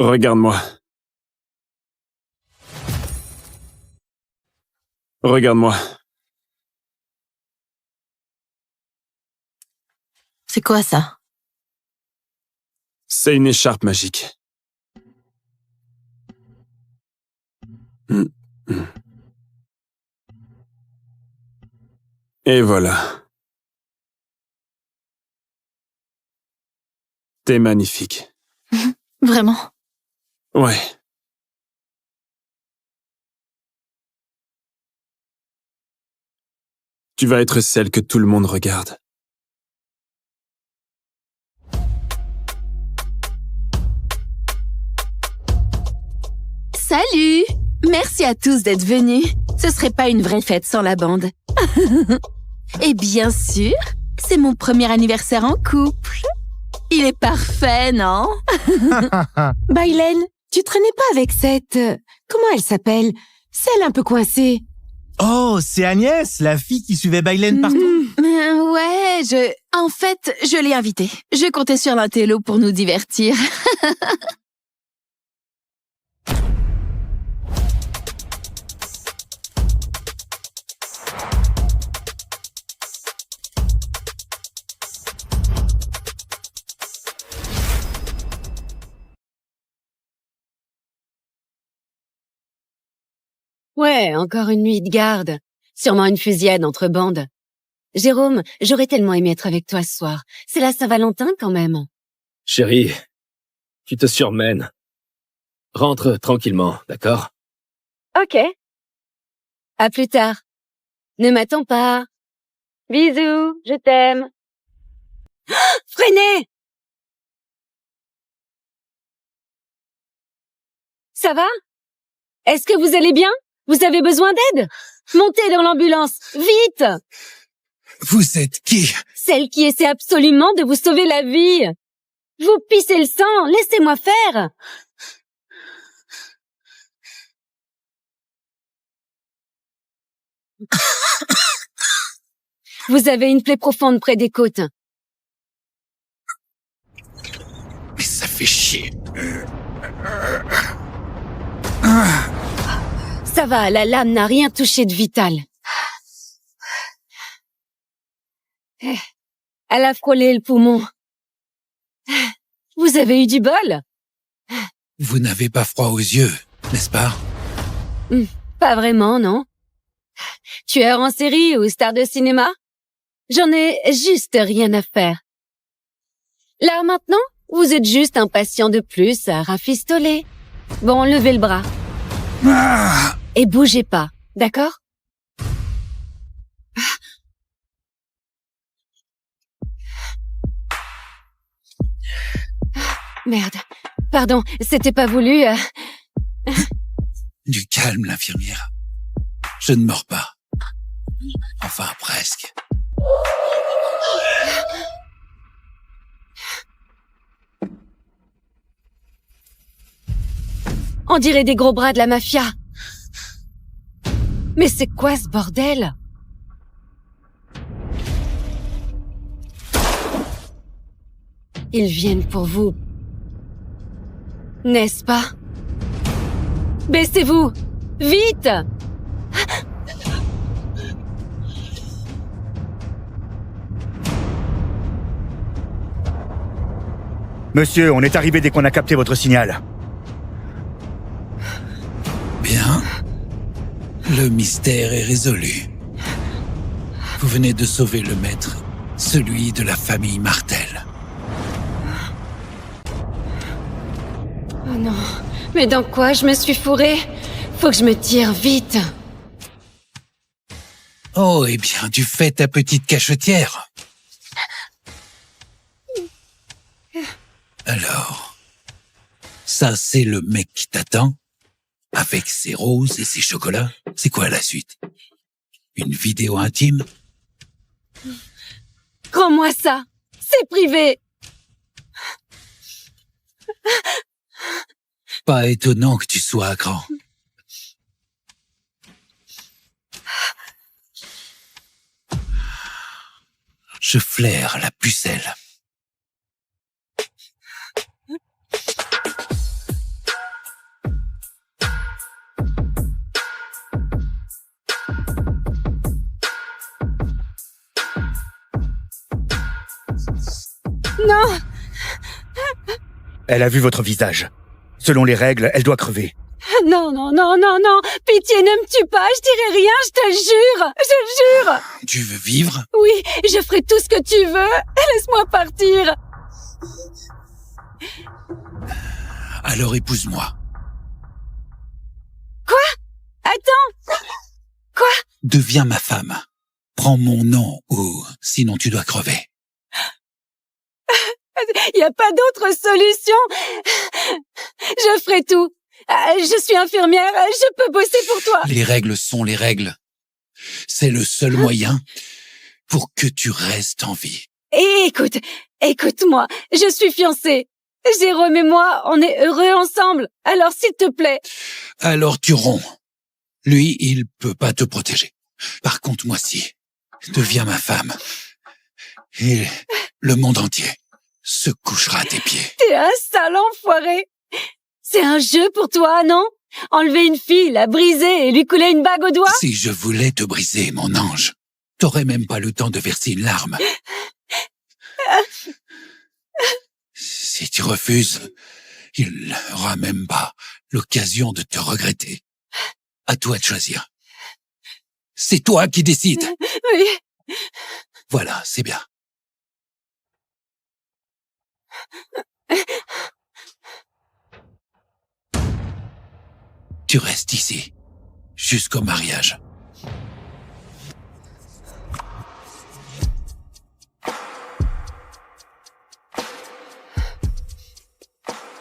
Regarde-moi. Regarde-moi. C'est quoi ça? C'est une écharpe magique. Et voilà. T'es magnifique. Vraiment? Ouais. Tu vas être celle que tout le monde regarde. Salut! Merci à tous d'être venus. Ce serait pas une vraie fête sans la bande. Et bien sûr, c'est mon premier anniversaire en couple. Il est parfait, non? Bailen, tu traînais pas avec cette... comment elle s'appelle? Celle un peu coincée. Oh, c'est Agnès, la fille qui suivait Bailen partout. Ouais, En fait, je l'ai invitée. Je comptais sur l'intello pour nous divertir. Ouais, encore une nuit de garde. Sûrement une fusillade entre bandes. Jérôme, j'aurais tellement aimé être avec toi ce soir. C'est la Saint-Valentin quand même. Chérie, tu te surmènes. Rentre tranquillement, d'accord? Ok. À plus tard. Ne m'attends pas. Bisous, je t'aime. Freinez! Ça va? Est-ce que vous allez bien? Vous avez besoin d'aide? Montez dans l'ambulance, vite! Vous êtes qui? Celle qui essaie absolument de vous sauver la vie. Vous pissez le sang, laissez-moi faire. Vous avez une plaie profonde près des côtes. Mais ça fait chier. Ça va, la lame n'a rien touché de vital. Elle a frôlé le poumon. Vous avez eu du bol? Vous n'avez pas froid aux yeux, n'est-ce pas? Pas vraiment, non. Tueur en série ou star de cinéma? J'en ai juste rien à faire. Là, maintenant, vous êtes juste un patient de plus à rafistoler. Bon, levez le bras. Et bougez pas, d'accord? Merde. Pardon, c'était pas voulu. Du calme, l'infirmière. Je ne mords pas. Enfin, presque. On dirait des gros bras de la mafia. Mais c'est quoi ce bordel? Ils viennent pour vous. N'est-ce pas? Baissez-vous! Vite! Monsieur, on est arrivé dès qu'on a capté votre signal. Bien. Le mystère est résolu. Vous venez de sauver le maître, celui de la famille Martel. Oh non, mais dans quoi je me suis fourrée? Faut que je me tire vite. Oh, eh bien, tu fais ta petite cachetière. Alors, ça c'est le mec qui t'attend, avec ses roses et ses chocolats. C'est quoi la suite? Une vidéo intime? Rends-moi ça! C'est privé! Pas étonnant que tu sois à cran. Je flaire la pucelle. Non! Elle a vu votre visage. Selon les règles, elle doit crever. Non, non, non, non, non! Pitié, ne me tue pas, je dirai rien, je te le jure! Je le jure! Tu veux vivre? Oui, je ferai tout ce que tu veux! Laisse-moi partir! Alors épouse-moi. Quoi? Attends! Quoi? Deviens ma femme. Prends mon nom ou sinon tu dois crever. Y a pas d'autre solution! Je ferai tout! Je suis infirmière, je peux bosser pour toi! Les règles sont les règles. C'est le seul moyen pour que tu restes en vie. Et écoute-moi, je suis fiancée. Jérôme et moi, on est heureux ensemble, alors s'il te plaît. Alors tu romps. Lui, il peut pas te protéger. Par contre, moi si. Deviens ma femme. Et le monde entier se couchera à tes pieds. T'es un sale enfoiré. C'est un jeu pour toi, non? Enlever une fille, la briser et lui couler une bague au doigt? Si je voulais te briser, mon ange, t'aurais même pas le temps de verser une larme. Si tu refuses, il n'aura même pas l'occasion de te regretter. À toi de choisir. C'est toi qui décides. Oui. Voilà, c'est bien. Tu restes ici, jusqu'au mariage.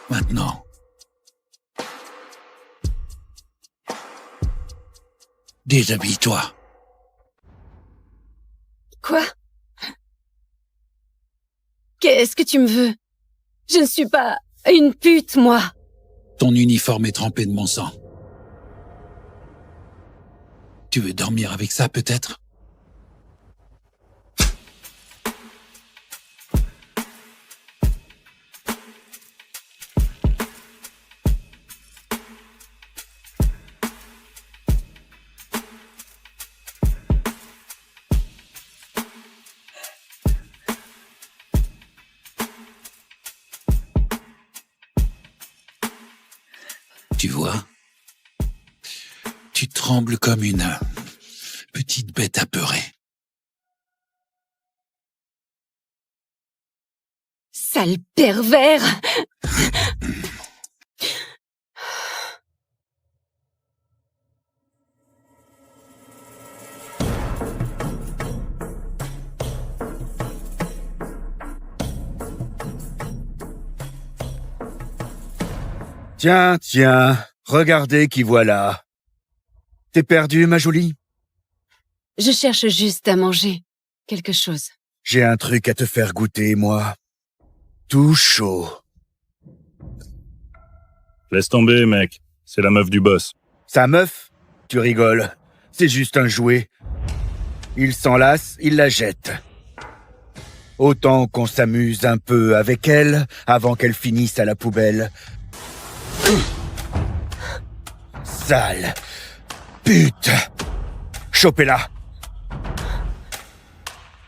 Maintenant, Déshabille-toi. Quoi? Qu'est-ce que tu me veux? Je ne suis pas une pute, moi. Ton uniforme est trempé de mon sang. Tu veux dormir avec ça, peut-être? Tu vois, tu trembles comme une petite bête apeurée. Sale pervers! Tiens, regardez qui voilà. T'es perdue, ma jolie? Je cherche juste à manger quelque chose. J'ai un truc à te faire goûter, moi. Tout chaud. Laisse tomber, mec. C'est la meuf du boss. Sa meuf? Tu rigoles. C'est juste un jouet. Il s'en lasse, il la jette. Autant qu'on s'amuse un peu avec elle avant qu'elle finisse à la poubelle. Sale pute! Chopez-la!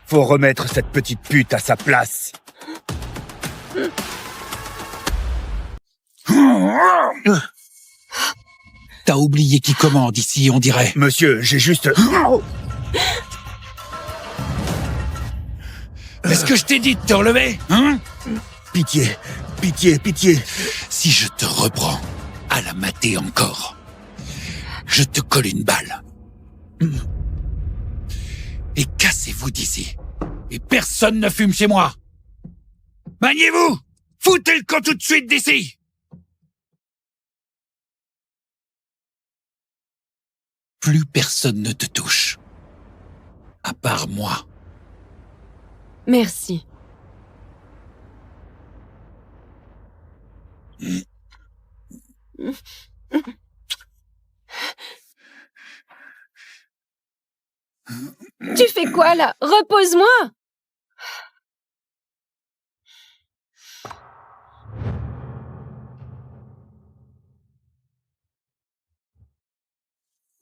Faut remettre cette petite pute à sa place. T'as oublié qui commande ici, on dirait. Monsieur, j'ai juste... Est-ce que je t'ai dit de te relever, hein? Pitié, pitié, pitié. Si je te reprends à la mater encore, je te colle une balle. Et cassez-vous d'ici. Et personne ne fume chez moi. Maniez-vous! Foutez le camp tout de suite d'ici! Plus personne ne te touche. À part moi. Merci. Tu fais quoi là? Repose-moi!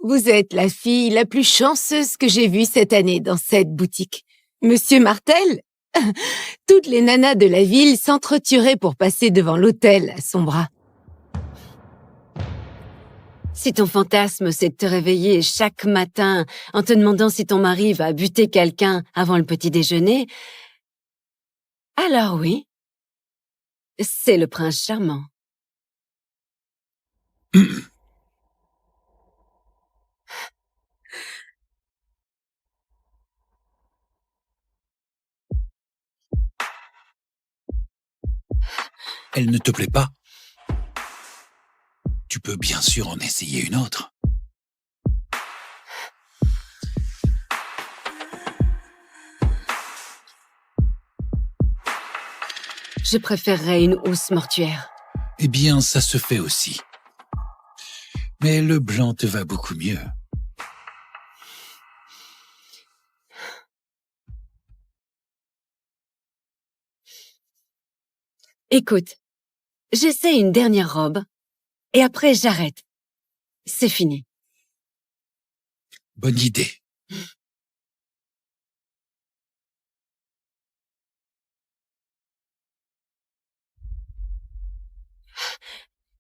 Vous êtes la fille la plus chanceuse que j'ai vue cette année dans cette boutique. Monsieur Martel, toutes les nanas de la ville s'entretueraient pour passer devant l'hôtel à son bras. Si ton fantasme, c'est de te réveiller chaque matin en te demandant si ton mari va buter quelqu'un avant le petit déjeuner, alors oui, c'est le prince charmant. Elle ne te plaît pas? Tu peux bien sûr en essayer une autre. Je préférerais une housse mortuaire. Eh bien, ça se fait aussi. Mais le blanc te va beaucoup mieux. Écoute, j'essaie une dernière robe et après j'arrête. C'est fini. Bonne idée.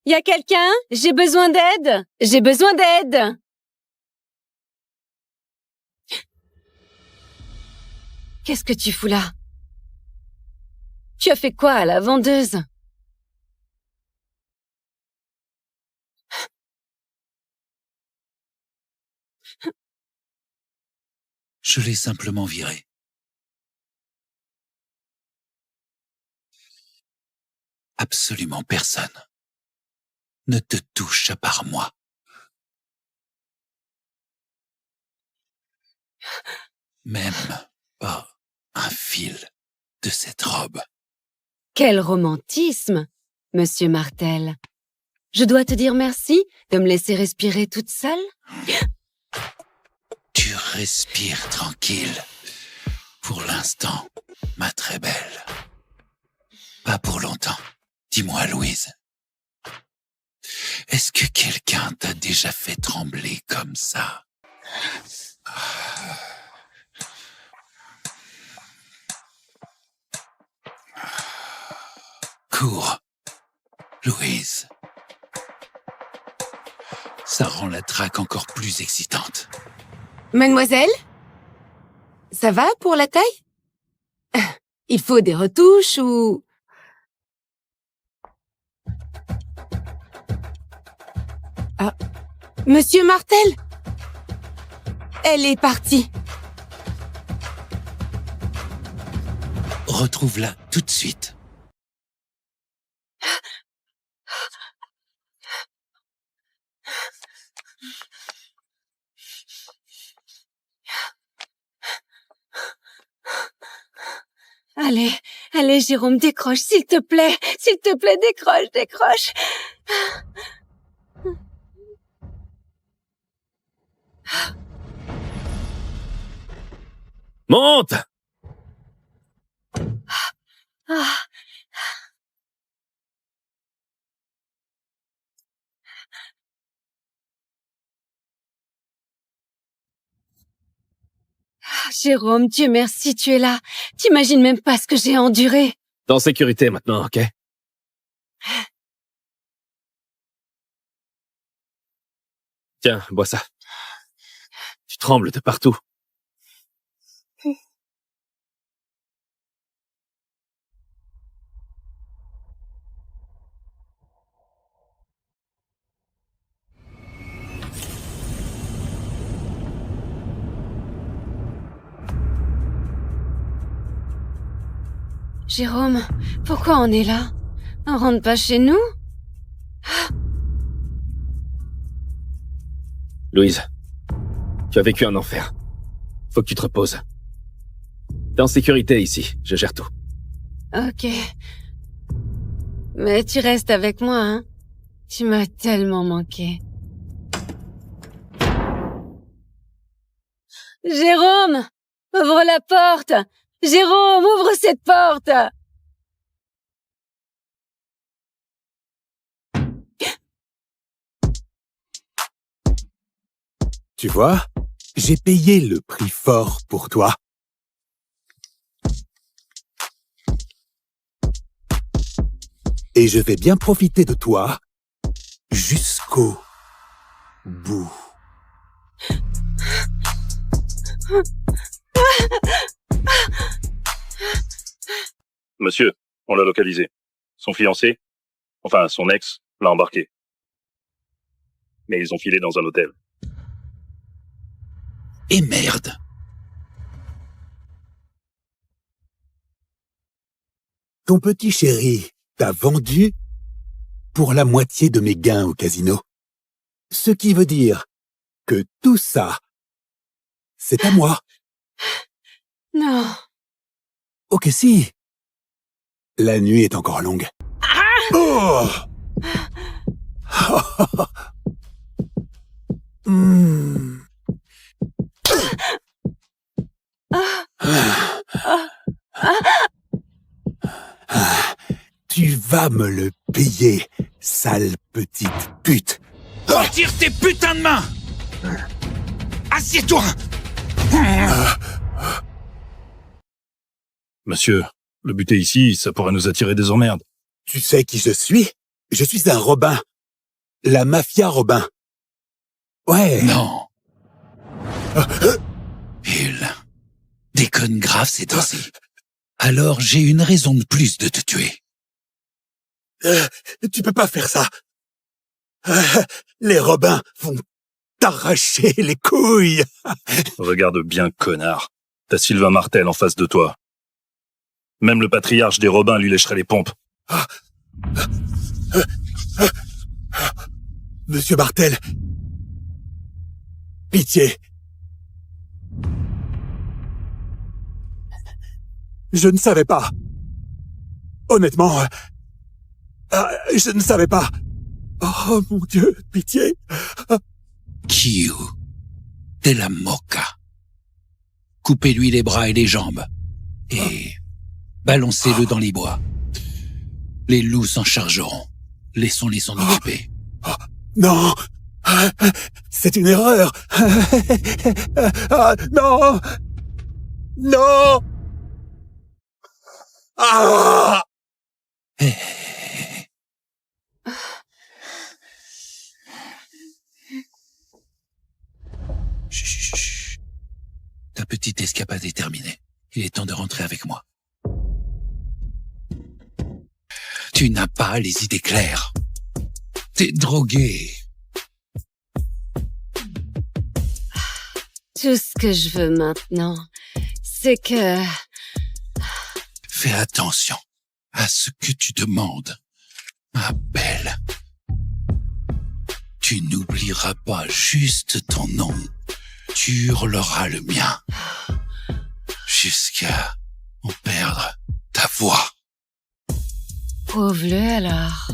Y a quelqu'un? J'ai besoin d'aide! J'ai besoin d'aide! Qu'est-ce que tu fous là? Tu as fait quoi à la vendeuse? Je l'ai simplement virée. Absolument personne ne te touche à part moi. Même pas un fil de cette robe. Quel romantisme, Monsieur Martel. Je dois te dire merci de me laisser respirer toute seule. Tu respires tranquille. Pour l'instant, ma très belle. Pas pour longtemps. Dis-moi, Louise. Est-ce que quelqu'un t'a déjà fait trembler comme ça? Cours, Louise. Ça rend la traque encore plus excitante. Mademoiselle? Ça va pour la taille? Il faut des retouches ou... Ah, Monsieur Martel? Elle est partie. Retrouve-la tout de suite. Allez, allez, Jérôme, décroche, s'il te plaît. S'il te plaît, décroche, décroche. Monte! Ah. Jérôme, Dieu merci, tu es là. T'imagines même pas ce que j'ai enduré. T'es en sécurité maintenant, ok? Tiens, bois ça. Tu trembles de partout. Jérôme, pourquoi on est là? On rentre pas chez nous? Louise, tu as vécu un enfer. Faut que tu te reposes. T'es en sécurité ici, je gère tout. Ok. Mais tu restes avec moi, hein? Tu m'as tellement manqué. Jérôme! Ouvre la porte! Jérôme, ouvre cette porte! Tu vois, j'ai payé le prix fort pour toi. Et je vais bien profiter de toi jusqu'au bout. Monsieur, on l'a localisé. Son fiancé, enfin son ex, l'a embarqué. Mais ils ont filé dans un hôtel. Et merde! Ton petit chéri t'a vendu pour la moitié de mes gains au casino. Ce qui veut dire que tout ça, c'est à moi. Non. Ok, si. La nuit est encore longue. Oh. Tu vas me le payer, sale petite pute. Retire tes putains de mains! Assieds-toi! Monsieur, le buter ici, ça pourrait nous attirer des emmerdes. Tu sais qui je suis? Je suis un Robin. La mafia Robin. Ouais. Non. Bill, déconne grave ces temps-ci. Alors j'ai une raison de plus de te tuer. Tu peux pas faire ça. Les Robins vont t'arracher les couilles. Regarde bien, connard. T'as Sylvain Martel en face de toi. Même le patriarche des Robins lui lécherait les pompes. Monsieur Martel. Pitié. Je ne savais pas. Honnêtement, je ne savais pas. Oh mon Dieu, pitié. Kiyu de la Moka. Coupez-lui les bras et les jambes et balancez-le dans les bois. Les loups s'en chargeront. Laissons-les s'en occuper. Non, c'est une erreur. Non, non. Ah! Chut. Ta petite escapade est terminée. Il est temps de rentrer avec moi. Tu n'as pas les idées claires. T'es drogué. Tout ce que je veux maintenant, c'est que... Fais attention à ce que tu demandes, ma belle. Tu n'oublieras pas juste ton nom. Tu hurleras le mien. Jusqu'à en perdre ta voix. Prouve-le alors.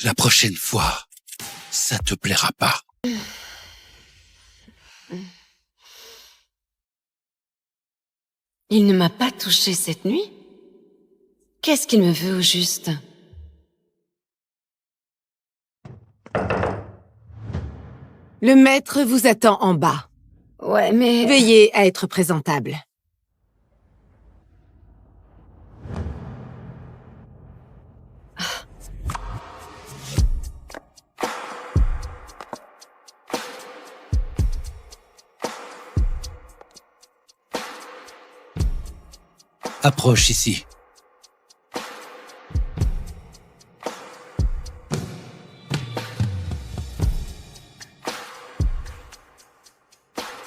La prochaine fois, ça te plaira pas. Il ne m'a pas touché cette nuit? Qu'est-ce qu'il me veut au juste? Le maître vous attend en bas. Ouais, mais... Veuillez à être présentable. Approche ici.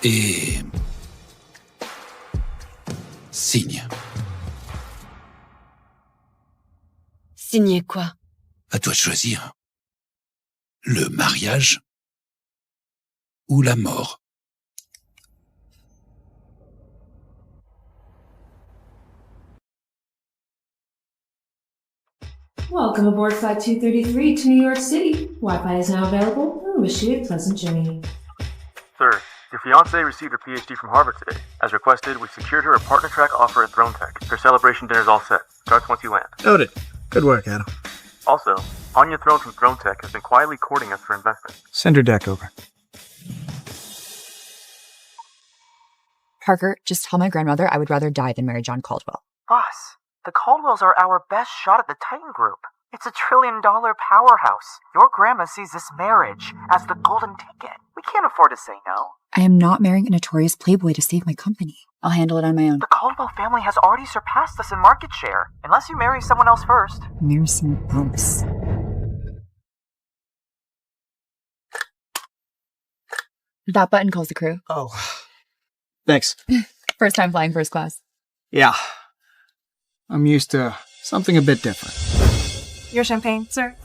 Et... signe. Signer quoi? À toi de choisir. Le mariage ou la mort. Welcome aboard Flight 233 to New York City. Wi-Fi is now available. We wish you a pleasant journey. Sir, your fiancée received her PhD from Harvard today. As requested, we've secured her a partner track offer at Throne Tech. Her celebration dinner's all set. Starts once you land. Noted. Good work, Adam. Also, Anya Throne from Throne Tech has been quietly courting us for investment. Send her deck over. Parker, just tell my grandmother I would rather die than marry John Caldwell. Boss, the Caldwells are our best shot at the Titan Group. It's a $1 trillion powerhouse. Your grandma sees this marriage as the golden ticket. We can't afford to say no. I am not marrying a notorious playboy to save my company. I'll handle it on my own. The Caldwell family has already surpassed us in market share, unless you marry someone else first. Marry someone else. That button calls the crew. Oh. Thanks. First time flying first class. Yeah. I'm used to something a bit different. Your champagne, sir.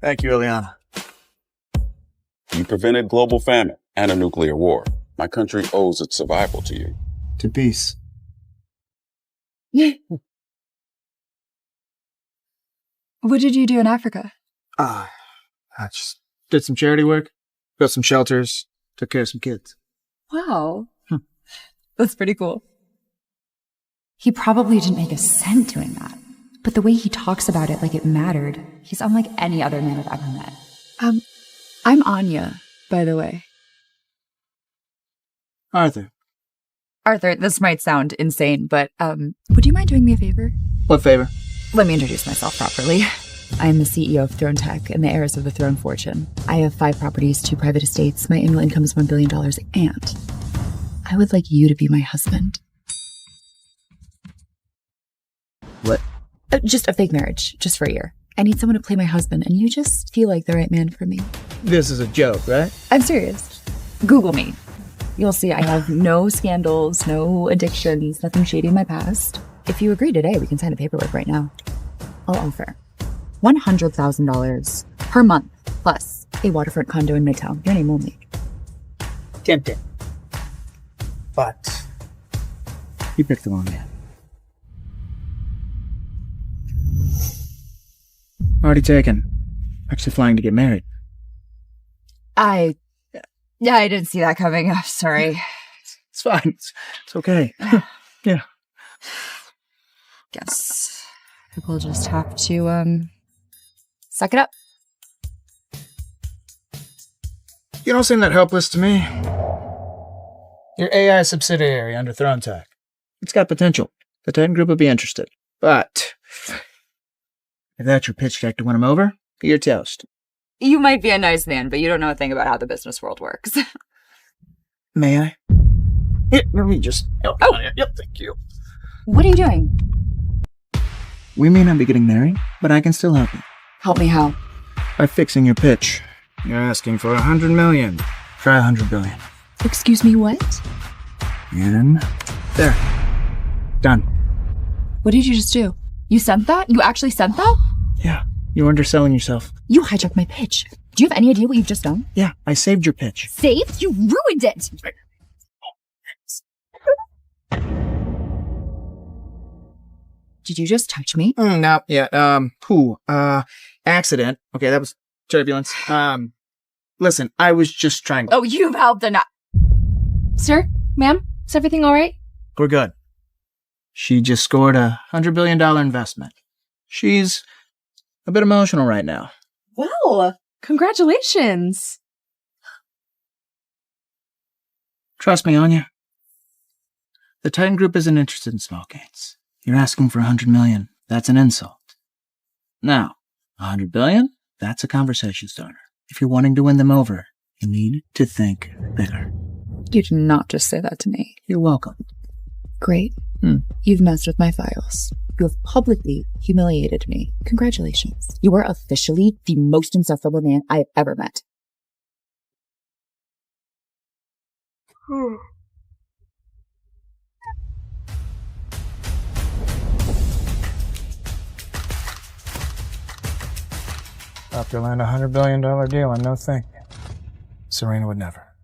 Thank you, Ileana. You prevented global famine and a nuclear war. My country owes its survival to you. To peace. What did you do in Africa? I just did some charity work, built some shelters, took care of some kids. Wow. That's pretty cool. He probably didn't make a cent doing that. But the way he talks about it like it mattered, he's unlike any other man I've ever met. I'm Anya, by the way. Arthur. Arthur, this might sound insane, but would you mind doing me a favor? What favor? Let me introduce myself properly. I am the CEO of Throne Tech and the heiress of the throne fortune. I have 5 properties, 2 private estates. My annual income is $1 billion, and I would like you to be my husband. What? Just a fake marriage, just for a year. I need someone to play my husband, and you just feel like the right man for me. This is a joke, right? I'm serious. Google me. You'll see I have no scandals, no addictions, nothing shady in my past. If you agree today, we can sign the paperwork right now. I'll offer $100,000 per month, plus a waterfront condo in Midtown. Your name only. Tempting. But you picked the wrong man. Already taken. Actually flying to get married. I didn't see that coming. I'm sorry. It's fine. It's okay. Yeah. Guess we'll just have to, suck it up. You don't seem that helpless to me. Your AI subsidiary under Throne Tech. It's got potential. The Titan Group would be interested. But if that's your pitch deck to win them over, you're toast. You might be a nice man, but you don't know a thing about how the business world works. May I? Yeah, let me just... Oh, yep, thank you. What are you doing? We may not be getting married, but I can still help you. Help me how? By fixing your pitch. You're asking for $100 million. Try $100 billion. Excuse me, what? And there. Done. What did you just do? You sent that? You actually sent that? Yeah, you're underselling yourself. You hijacked my pitch. Do you have any idea what you've just done? Yeah, I saved your pitch. Saved? You ruined it! Did you just touch me? No, yeah, accident. Okay, that was turbulence. Listen, I was just trying to... Oh, you've helped enough. Sir? Ma'am? Is everything all right? We're good. She just scored a $100 billion investment. She's a bit emotional right now. Well, congratulations. Trust me, Anya. The Titan Group isn't interested in small gains. You're asking for $100 million. That's an insult. Now, $100 billion? That's a conversation starter. If you're wanting to win them over, you need to think bigger. You did not just say that to me. You're welcome. Great. You've messed with my files. You have publicly humiliated me. Congratulations. You are officially the most insufferable man I have ever met. About to land a $100 billion deal on no thank you. Serena would never.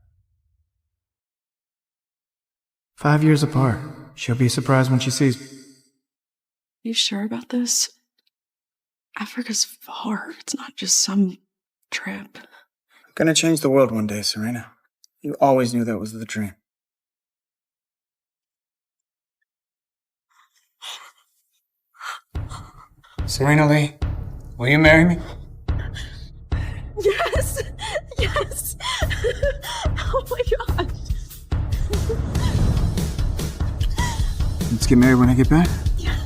5 years apart. She'll be surprised when she sees... You sure about this? Africa's far. It's not just some trip. Gonna change the world one day, Serena. You always knew that was the dream. Serena Lee, will you marry me? Yes! Yes! Oh my gosh! Let's get married when I get back. Yeah.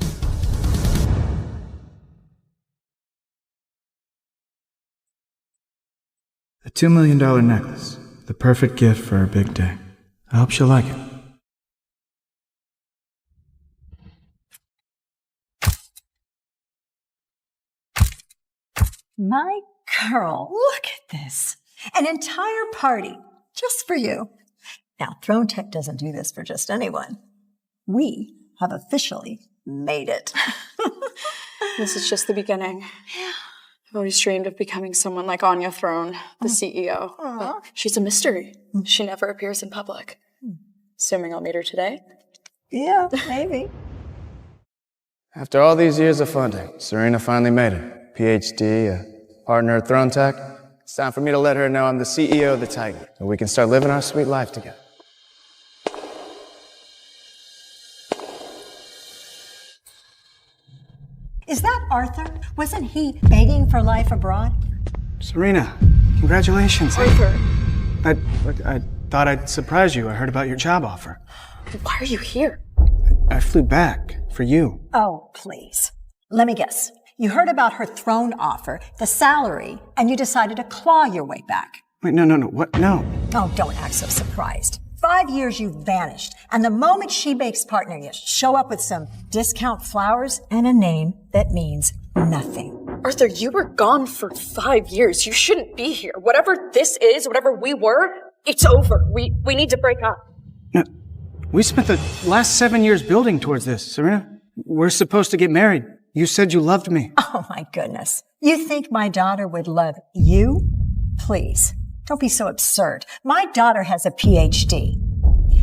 A $2 million necklace. The perfect gift for our big day. I hope she'll like it. My girl, look at this. An entire party just for you. Now, Throne Tech doesn't do this for just anyone. We have officially made it. This is just the beginning. I've always dreamed of becoming someone like Anya Throne, the CEO. But she's a mystery. She never appears in public. Assuming I'll meet her today. Yeah, maybe. After all these years of funding, Serena finally made it. PhD, a partner at Throne Tech. It's time for me to let her know I'm the CEO of the Titan, so we can start living our sweet life together. Is that Arthur? Wasn't he begging for life abroad? Serena, congratulations. Arthur. I thought I'd surprise you. I heard about your job offer. Why are you here? I flew back for you. Oh, please. Let me guess. You heard about her throne offer, the salary, and you decided to claw your way back. Wait, no. What? No. Oh, don't act so surprised. 5 years you vanished, and the moment she makes partner, you show up with some discount flowers and a name that means nothing. Arthur, you were gone for 5 years. You shouldn't be here. Whatever this is, whatever we were, It's over. We need to break up. No, we spent the last 7 years building towards this, Serena. We're supposed to get married. You said you loved me. Oh my goodness. You think my daughter would love you? Please, don't be so absurd. My daughter has a PhD.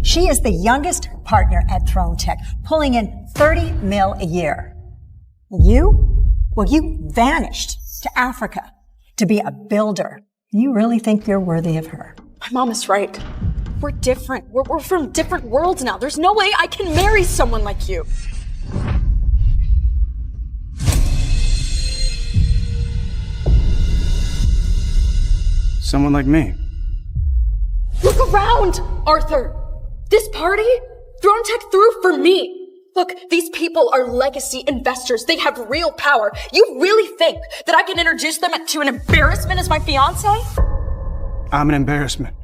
She is the youngest partner at Throne Tech, pulling in $30 million a year. You? Well, you vanished to Africa to be a builder. You really think you're worthy of her? My mom is right. We're different. We're from different worlds now. There's no way I can marry someone like you. Someone like me. Look around, Arthur. This party, Throne Tech threw for me. Look, these people are legacy investors. They have real power. You really think that I can introduce them to an embarrassment as my fiance? I'm an embarrassment.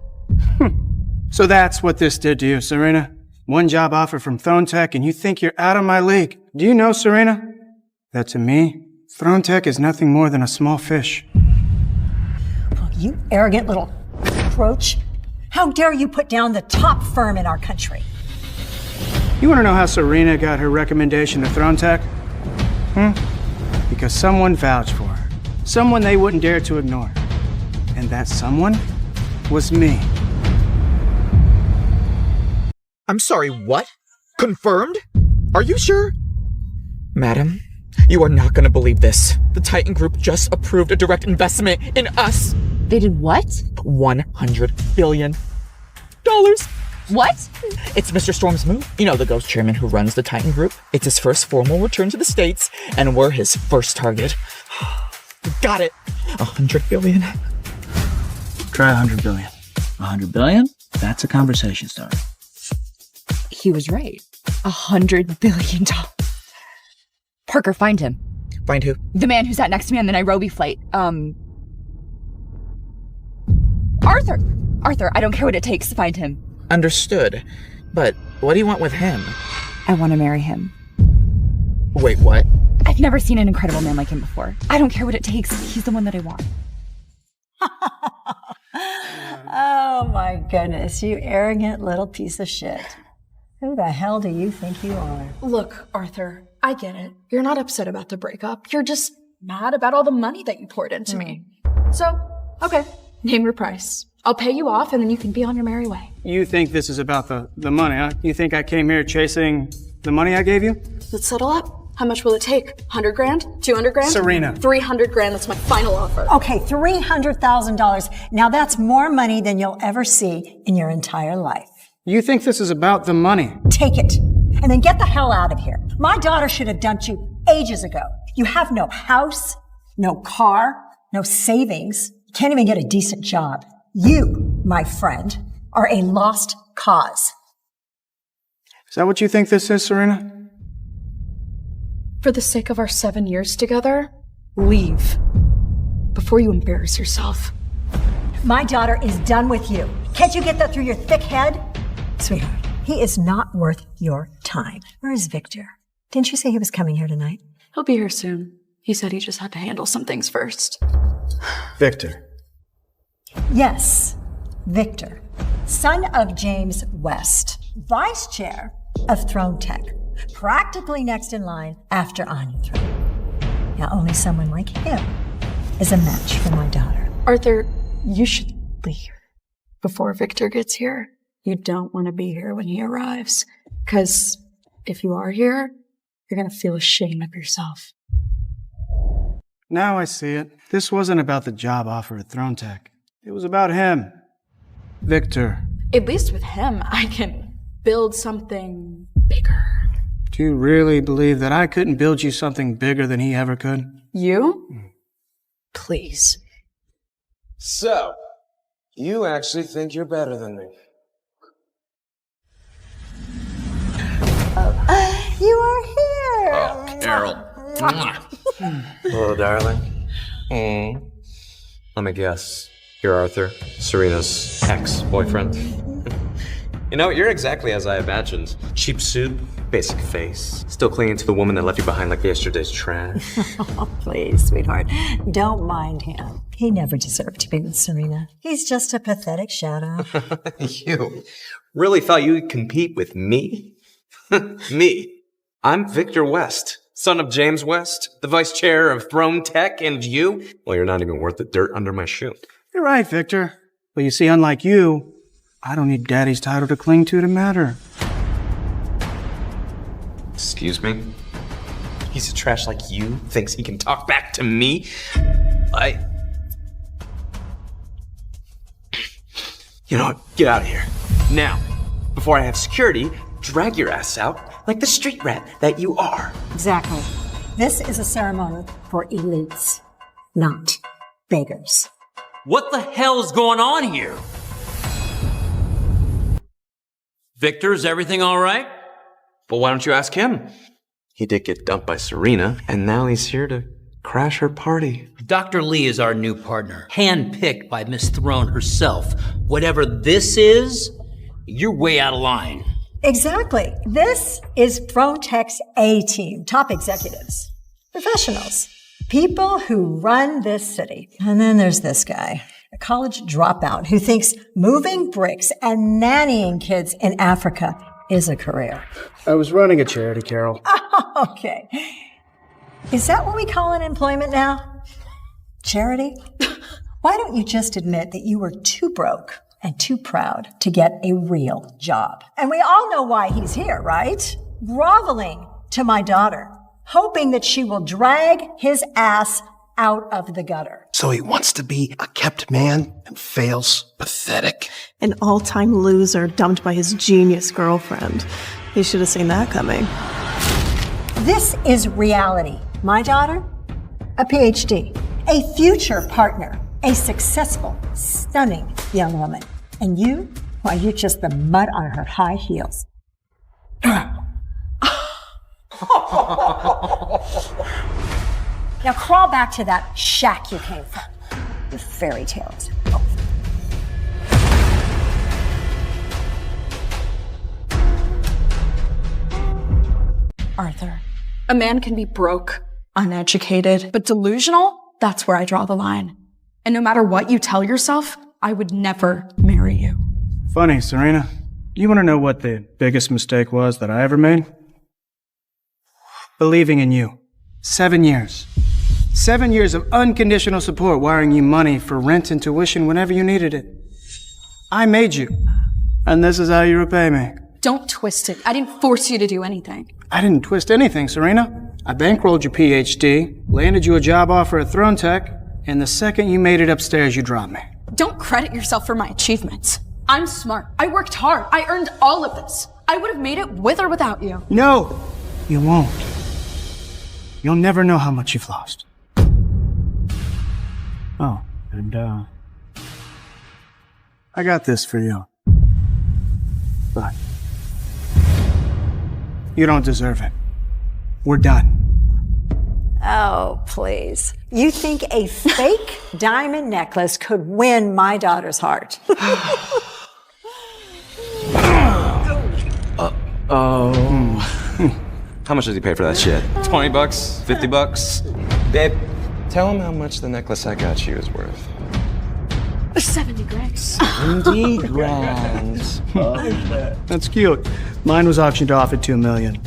So that's what this did to you, Serena. One job offer from Throne Tech and you think you're out of my league. Do you know, Serena, that to me, Throne Tech is nothing more than a small fish. You arrogant little roach. How dare you put down the top firm in our country? You want to know how Serena got her recommendation to Throne Tech? Because someone vouched for her. Someone they wouldn't dare to ignore. And that someone was me. I'm sorry, what? Confirmed? Are you sure? Madam, you are not gonna believe this. The Titan Group just approved a direct investment in us. They did what? $100 billion. What? It's Mr. Storm's move. You know, the ghost chairman who runs the Titan Group. It's his first formal return to the States, and we're his first target. Got it. $100 billion. Try $100 billion. $100 billion? That's a conversation starter. He was right. $100 billion. Parker, find him. Find who? The man who sat next to me on the Nairobi flight. Arthur! Arthur, I don't care what it takes to find him. Understood. But what do you want with him? I want to marry him. Wait, what? I've never seen an incredible man like him before. I don't care what it takes. He's the one that I want. Oh my goodness, you arrogant little piece of shit. Who the hell do you think you are? Look, Arthur, I get it. You're not upset about the breakup. You're just mad about all the money that you poured into me. So, okay, name your price. I'll pay you off and then you can be on your merry way. You think this is about the money, huh? You think I came here chasing the money I gave you? Let's settle up. How much will it take? 100 grand? 200 grand? Serena. 300 grand, that's my final offer. Okay, $300,000. Now that's more money than you'll ever see in your entire life. You think this is about the money? Take it, and then get the hell out of here. My daughter should have dumped you ages ago. You have no house, no car, no savings. You can't even get a decent job. You, my friend, are a lost cause. Is that what you think this is, Serena? For the sake of our 7 years together, leave. Before you embarrass yourself. My daughter is done with you. Can't you get that through your thick head? Sweetheart, he is not worth your time. Where is Victor? Didn't you say he was coming here tonight? He'll be here soon. He said he just had to handle some things first. Victor. Yes, Victor, son of James West, vice chair of Throne Tech, practically next in line after Anya Throne. Now, only someone like him is a match for my daughter. Arthur, you should leave before Victor gets here. You don't want to be here when he arrives, because if you are here, you're going to feel ashamed of yourself. Now I see it. This wasn't about the job offer at Throne Tech. It was about him. Victor. At least with him, I can build something bigger. Do you really believe that I couldn't build you something bigger than he ever could? You? Please. So, you actually think you're better than me? You are here! Oh, Carol. Hello, darling. Let me guess. You're Arthur, Serena's ex-boyfriend. You know, you're exactly as I imagined. Cheap suit, basic face, still clinging to the woman that left you behind like yesterday's trash. Oh, please, sweetheart. Don't mind him. He never deserved to be with Serena. He's just a pathetic shadow. You really thought you'd compete with me? Me. I'm Victor West, son of James West, the vice chair of Throne Tech, and you? Well, you're not even worth the dirt under my shoe. You're right, Victor. But you see, unlike you, I don't need Daddy's title to cling to matter. Excuse me? He's a trash like you thinks he can talk back to me? You know what? Get out of here. Now, before I have security, drag your ass out like the street rat that you are. Exactly. This is a ceremony for elites, not beggars. What the hell is going on here? Victor, is everything all right? But why don't you ask him? He did get dumped by Serena, and now he's here to crash her party. Dr. Lee is our new partner, handpicked by Miss Throne herself. Whatever this is, you're way out of line. Exactly. This is Throne Tech's A-team, top executives, professionals, people who run this city. And then there's this guy, a college dropout who thinks moving bricks and nannying kids in Africa is a career. I was running a charity, Carol. Okay. Is that what we call unemployment now? Charity? Why don't you just admit that you were too broke and too proud to get a real job? And we all know why he's here, right? Groveling to my daughter, hoping that she will drag his ass out of the gutter. So he wants to be a kept man and fails. Pathetic. An all-time loser dumped by his genius girlfriend. He should have seen that coming. This is reality. My daughter, a PhD, a future partner, a successful, stunning young woman. And you, why, you're just the mud on her high heels. Now crawl back to that shack you came from. Your fairy tales. Arthur, a man can be broke, uneducated, but delusional? That's where I draw the line. And no matter what you tell yourself, I would never marry you. Funny, Serena. You want to know what the biggest mistake was that I ever made? Believing in you. 7 years. 7 years of unconditional support, wiring you money for rent and tuition whenever you needed it. I made you. And this is how you repay me. Don't twist it. I didn't force you to do anything. I didn't twist anything, Serena. I bankrolled your PhD, landed you a job offer at Throne Tech, and the second you made it upstairs, you dropped me. Don't credit yourself for my achievements. I'm smart. I worked hard. I earned all of this. I would have made it with or without you. No, you won't. You'll never know how much you've lost. Oh, and I got this for you. But you don't deserve it. We're done. Oh, please. You think a fake diamond necklace could win my daughter's heart? How much does he pay for that shit? 20 bucks? 50 bucks? Babe, tell him how much the necklace I got you is worth. 70 grand. 70 grand. That's cute. Mine was auctioned off at $2 million.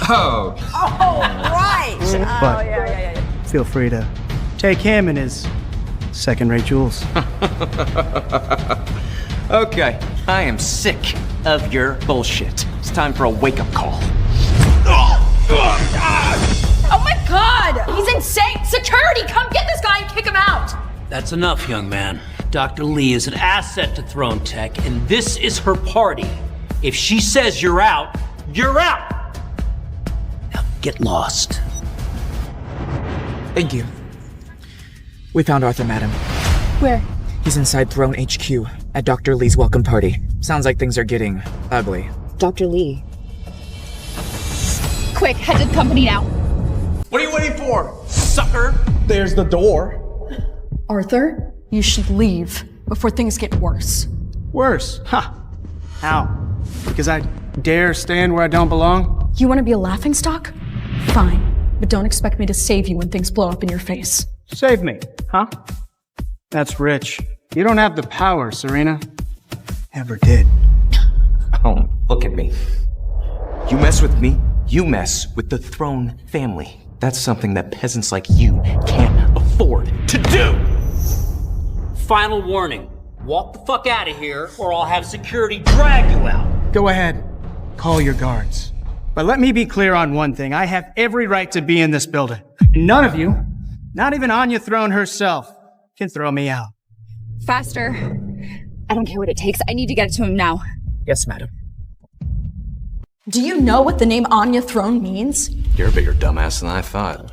Oh. Oh, right. But feel free to take him and his second-rate jewels. Okay, I am sick of your bullshit. It's time for a wake-up call. Oh my god! He's insane! Security, come get this guy and kick him out! That's enough, young man. Dr. Lee is an asset to Throne Tech, and this is her party. If she says you're out, you're out! Now get lost. Thank you. We found Arthur, madam. Where? He's inside Throne HQ at Dr. Lee's welcome party. Sounds like things are getting ugly. Dr. Lee. Quick, head to the company now. What are you waiting for, sucker? There's the door. Arthur, you should leave before things get worse. Worse? Ha! How? Because I dare stand where I don't belong? You want to be a laughingstock? Fine. But don't expect me to save you when things blow up in your face. Save me, huh? That's rich. You don't have the power, Serena. Ever did. Oh, look at me. You mess with me, you mess with the throne family. That's something that peasants like you can't afford to do! Final warning. Walk the fuck out of here, or I'll have security drag you out. Go ahead. Call your guards. But let me be clear on one thing. I have every right to be in this building. None of you, not even Anya Throne herself, can throw me out. Faster. I don't care what it takes. I need to get it to him now. Yes, madam. Do you know what the name Anya Throne means? You're a bigger dumbass than I thought.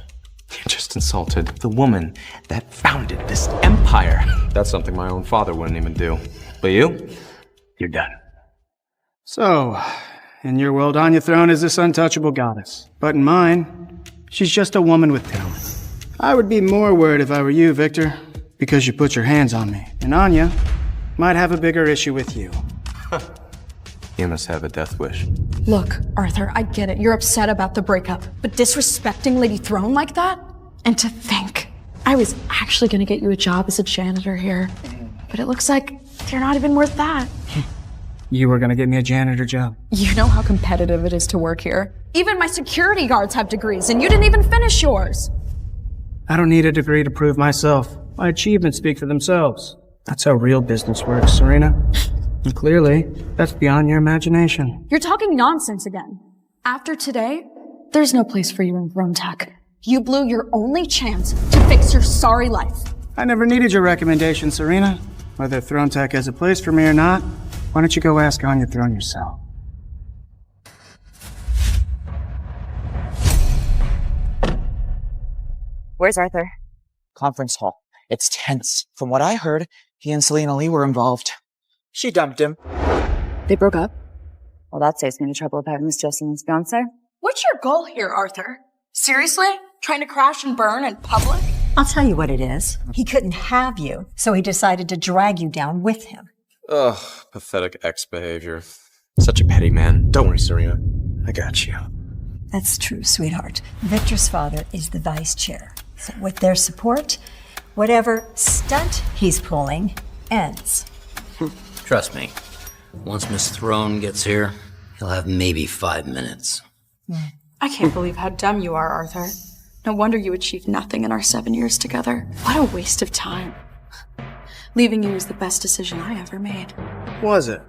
You just insulted the woman that founded this empire. That's something my own father wouldn't even do. But you're done. So, in your world, Anya Throne is this untouchable goddess. But in mine, she's just a woman with talent. I would be more worried if I were you, Victor, because you put your hands on me. And Anya might have a bigger issue with you. You must have a death wish. Look, Arthur, I get it. You're upset about the breakup. But disrespecting Lady Throne like that? And to think, I was actually gonna get you a job as a janitor here. But it looks like you're not even worth that. You were gonna get me a janitor job. You know how competitive it is to work here. Even my security guards have degrees, and you didn't even finish yours. I don't need a degree to prove myself. My achievements speak for themselves. That's how real business works, Serena. And clearly, that's beyond your imagination. You're talking nonsense again. After today, there's no place for you in Throne Tech. You blew your only chance to fix your sorry life. I never needed your recommendation, Serena. Whether Throne Tech has a place for me or not, why don't you go ask Anya Throne yourself? Where's Arthur? Conference hall. It's tense. From what I heard, he and Selena Lee were involved. She dumped him. They broke up? Well, that saves me the trouble of having Miss Jessamyn's fiancé. What's your goal here, Arthur? Seriously? Trying to crash and burn in public? I'll tell you what it is. He couldn't have you, so he decided to drag you down with him. Ugh, pathetic ex behavior. Such a petty man. Don't worry, Serena. I got you. That's true, sweetheart. Victor's father is the vice chair. So with their support, whatever stunt he's pulling ends. Trust me, once Miss Throne gets here, he'll have maybe 5 minutes. I can't believe how dumb you are, Arthur. No wonder you achieved nothing in our 7 years together. What a waste of time. Leaving you was the best decision I ever made. Was it?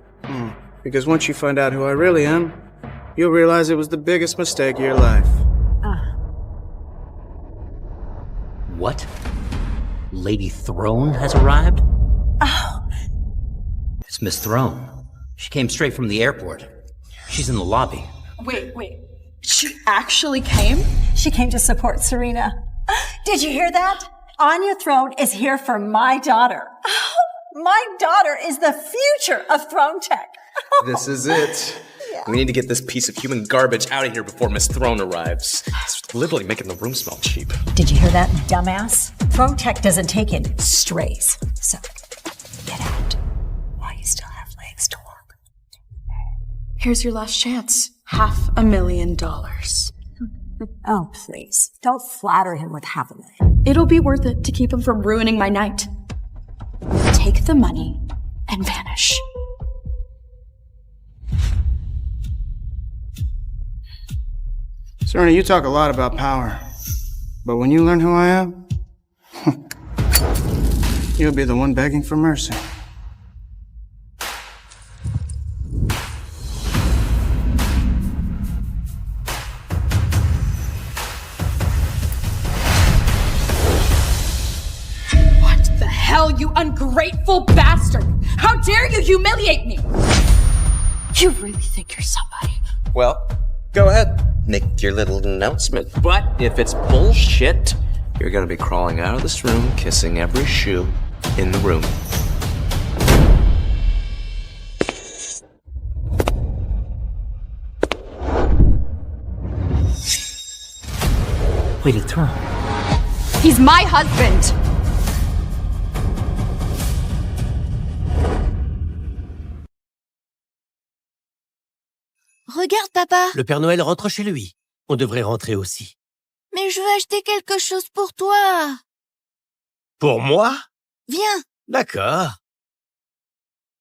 Because once you find out who I really am, you'll realize it was the biggest mistake of your life. What? Lady Throne has arrived? Oh. It's Miss Throne. She came straight from the airport. She's in the lobby. Wait. She actually came? She came to support Serena. Did you hear that? Anya Throne is here for my daughter. My daughter is the future of Throne Tech. This is it. We need to get this piece of human garbage out of here before Miss Throne arrives. It's literally making the room smell cheap. Did you hear that, dumbass? Throne Tech doesn't take in strays. So, get out while you still have legs to walk. Here's your last chance. $500,000. Oh, please. Don't flatter him with $500,000. It'll be worth it to keep him from ruining my night. Take the money and vanish. Serena, you talk a lot about power. But when you learn who I am, you'll be the one begging for mercy. What the hell, you ungrateful bastard! How dare you humiliate me! You really think you're somebody? Well, go ahead. Make your little announcement. But if it's bullshit, you're gonna be crawling out of this room, kissing every shoe in the room. Lady Throne. He's my husband! Regarde, papa. Le Père Noël rentre chez lui. On devrait rentrer aussi. Mais je veux acheter quelque chose pour toi. Pour moi? Viens. D'accord.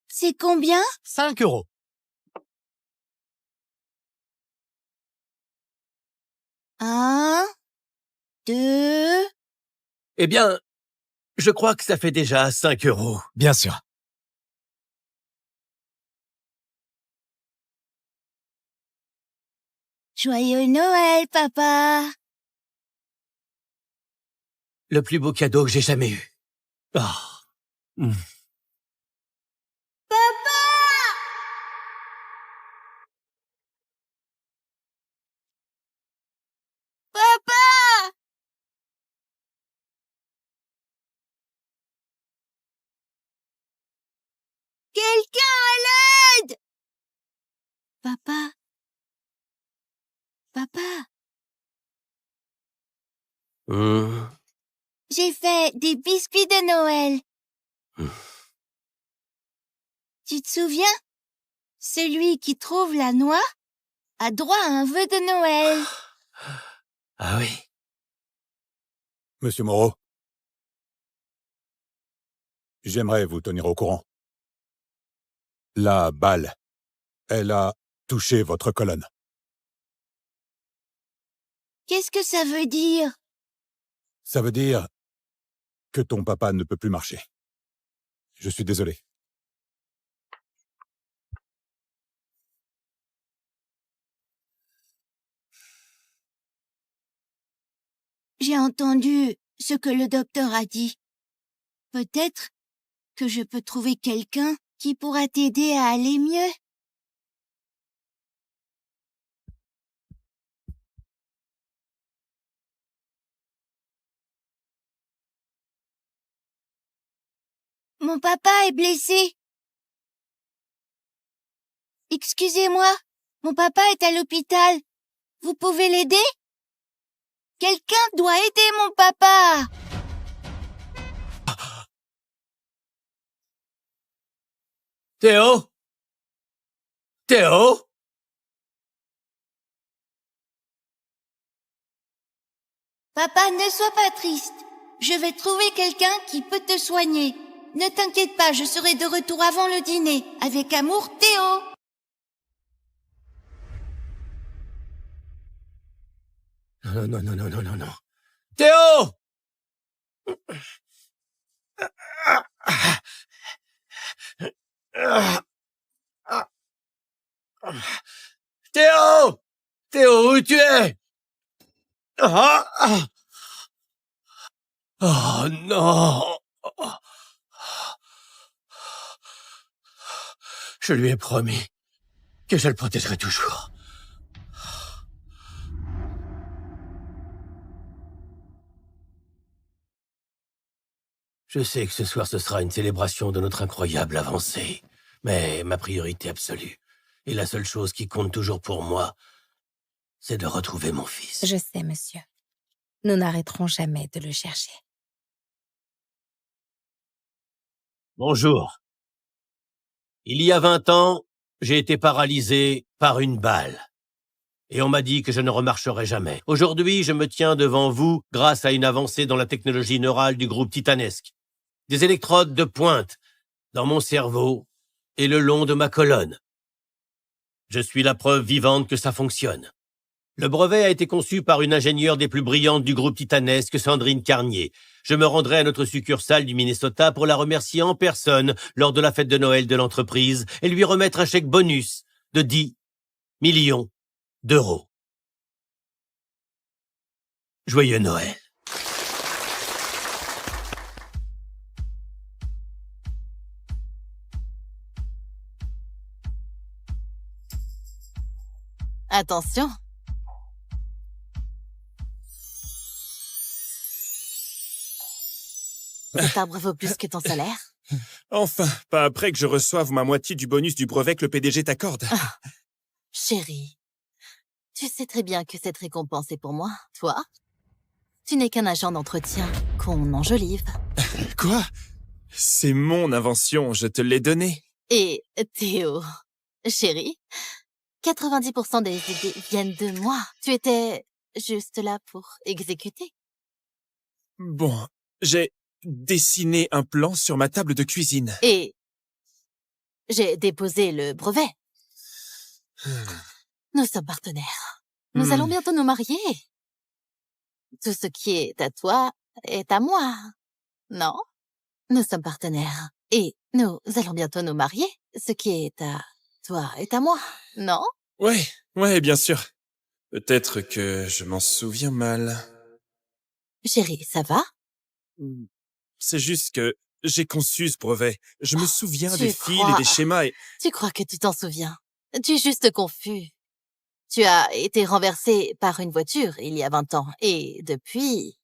C'est combien? 5 €. Un, deux... Eh bien, je crois que ça fait déjà 5 €. Bien sûr. Joyeux Noël, papa. Le plus beau cadeau que j'ai jamais eu. Oh. Papa! Papa! Quelqu'un à l'aide! Papa? Papa? J'ai fait des biscuits de Noël. Tu te souviens? Celui qui trouve la noix a droit à un vœu de Noël. Ah oui. Monsieur Moreau, j'aimerais vous tenir au courant. La balle, elle a touché votre colonne. Qu'est-ce que ça veut dire? Ça veut dire que ton papa ne peut plus marcher. Je suis désolé. J'ai entendu ce que le docteur a dit. Peut-être que je peux trouver quelqu'un qui pourra t'aider à aller mieux. Mon papa est blessé. Excusez-moi, mon papa est à l'hôpital. Vous pouvez l'aider? Quelqu'un doit aider mon papa. Théo? Théo? Papa, ne sois pas triste. Je vais trouver quelqu'un qui peut te soigner. Ne t'inquiète pas, je serai de retour avant le dîner. Avec amour, Théo. Non. Théo! Théo! Théo, où tu es? Oh non! Je lui ai promis que je le protégerai toujours. Je sais que ce soir ce sera une célébration de notre incroyable avancée, mais ma priorité absolue, et la seule chose qui compte toujours pour moi, c'est de retrouver mon fils. Je sais, monsieur. Nous n'arrêterons jamais de le chercher. Bonjour. Il y a 20 ans, j'ai été paralysé par une balle. Et on m'a dit que je ne remarcherais jamais. Aujourd'hui, je me tiens devant vous grâce à une avancée dans la technologie neurale du groupe Titanesque. Des électrodes de pointe dans mon cerveau et le long de ma colonne. Je suis la preuve vivante que ça fonctionne. Le brevet a été conçu par une ingénieure des plus brillantes du groupe Titanesque, Sandrine Carnier. Je me rendrai à notre succursale du Minnesota pour la remercier en personne lors de la fête de Noël de l'entreprise et lui remettre un chèque bonus de 10 millions d'euros. Joyeux Noël. Attention. Cet arbre vaut plus que ton salaire. Enfin, pas après que je reçoive ma moitié du bonus du brevet que le PDG t'accorde. Chérie, tu sais très bien que cette récompense est pour moi, toi. Tu n'es qu'un agent d'entretien qu'on enjolive. Quoi? C'est mon invention, je te l'ai donnée. Et Théo, chérie, 90% des idées viennent de moi. Tu étais juste là pour exécuter. Bon, j'ai dessiné un plan sur ma table de cuisine. Et j'ai déposé le brevet. Nous sommes partenaires. Nous allons bientôt nous marier. Tout ce qui est à toi est à moi. Non? Nous sommes partenaires. Et nous allons bientôt nous marier. Ce qui est à toi est à moi. Non? Ouais, bien sûr. Peut-être que je m'en souviens mal. Chérie, ça va? C'est juste que j'ai conçu ce brevet. Je me souviens Tu des fils crois- et des schémas et... Tu crois que tu t'en souviens? Tu es juste confus. Tu as été renversé par une voiture il y a 20 ans. Et depuis...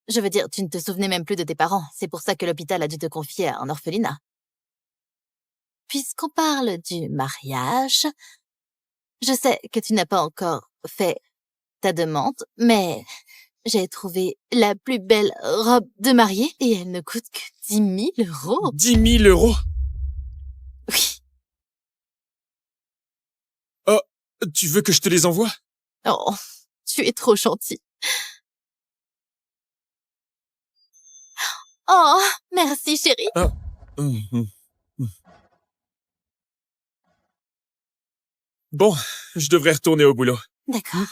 Je veux dire, tu ne te souvenais même plus de tes parents. C'est pour ça que l'hôpital a dû te confier à un orphelinat. Puisqu'on parle du mariage, je sais que tu n'as pas encore fait ta demande, mais j'ai trouvé la plus belle robe de mariée et elle ne coûte que 10 000 euros. 10 000 euros? Oui. Oh, tu veux que je te les envoie? Oh, tu es trop gentil. Oh, merci chérie. Ah. Bon, je devrais retourner au boulot. D'accord.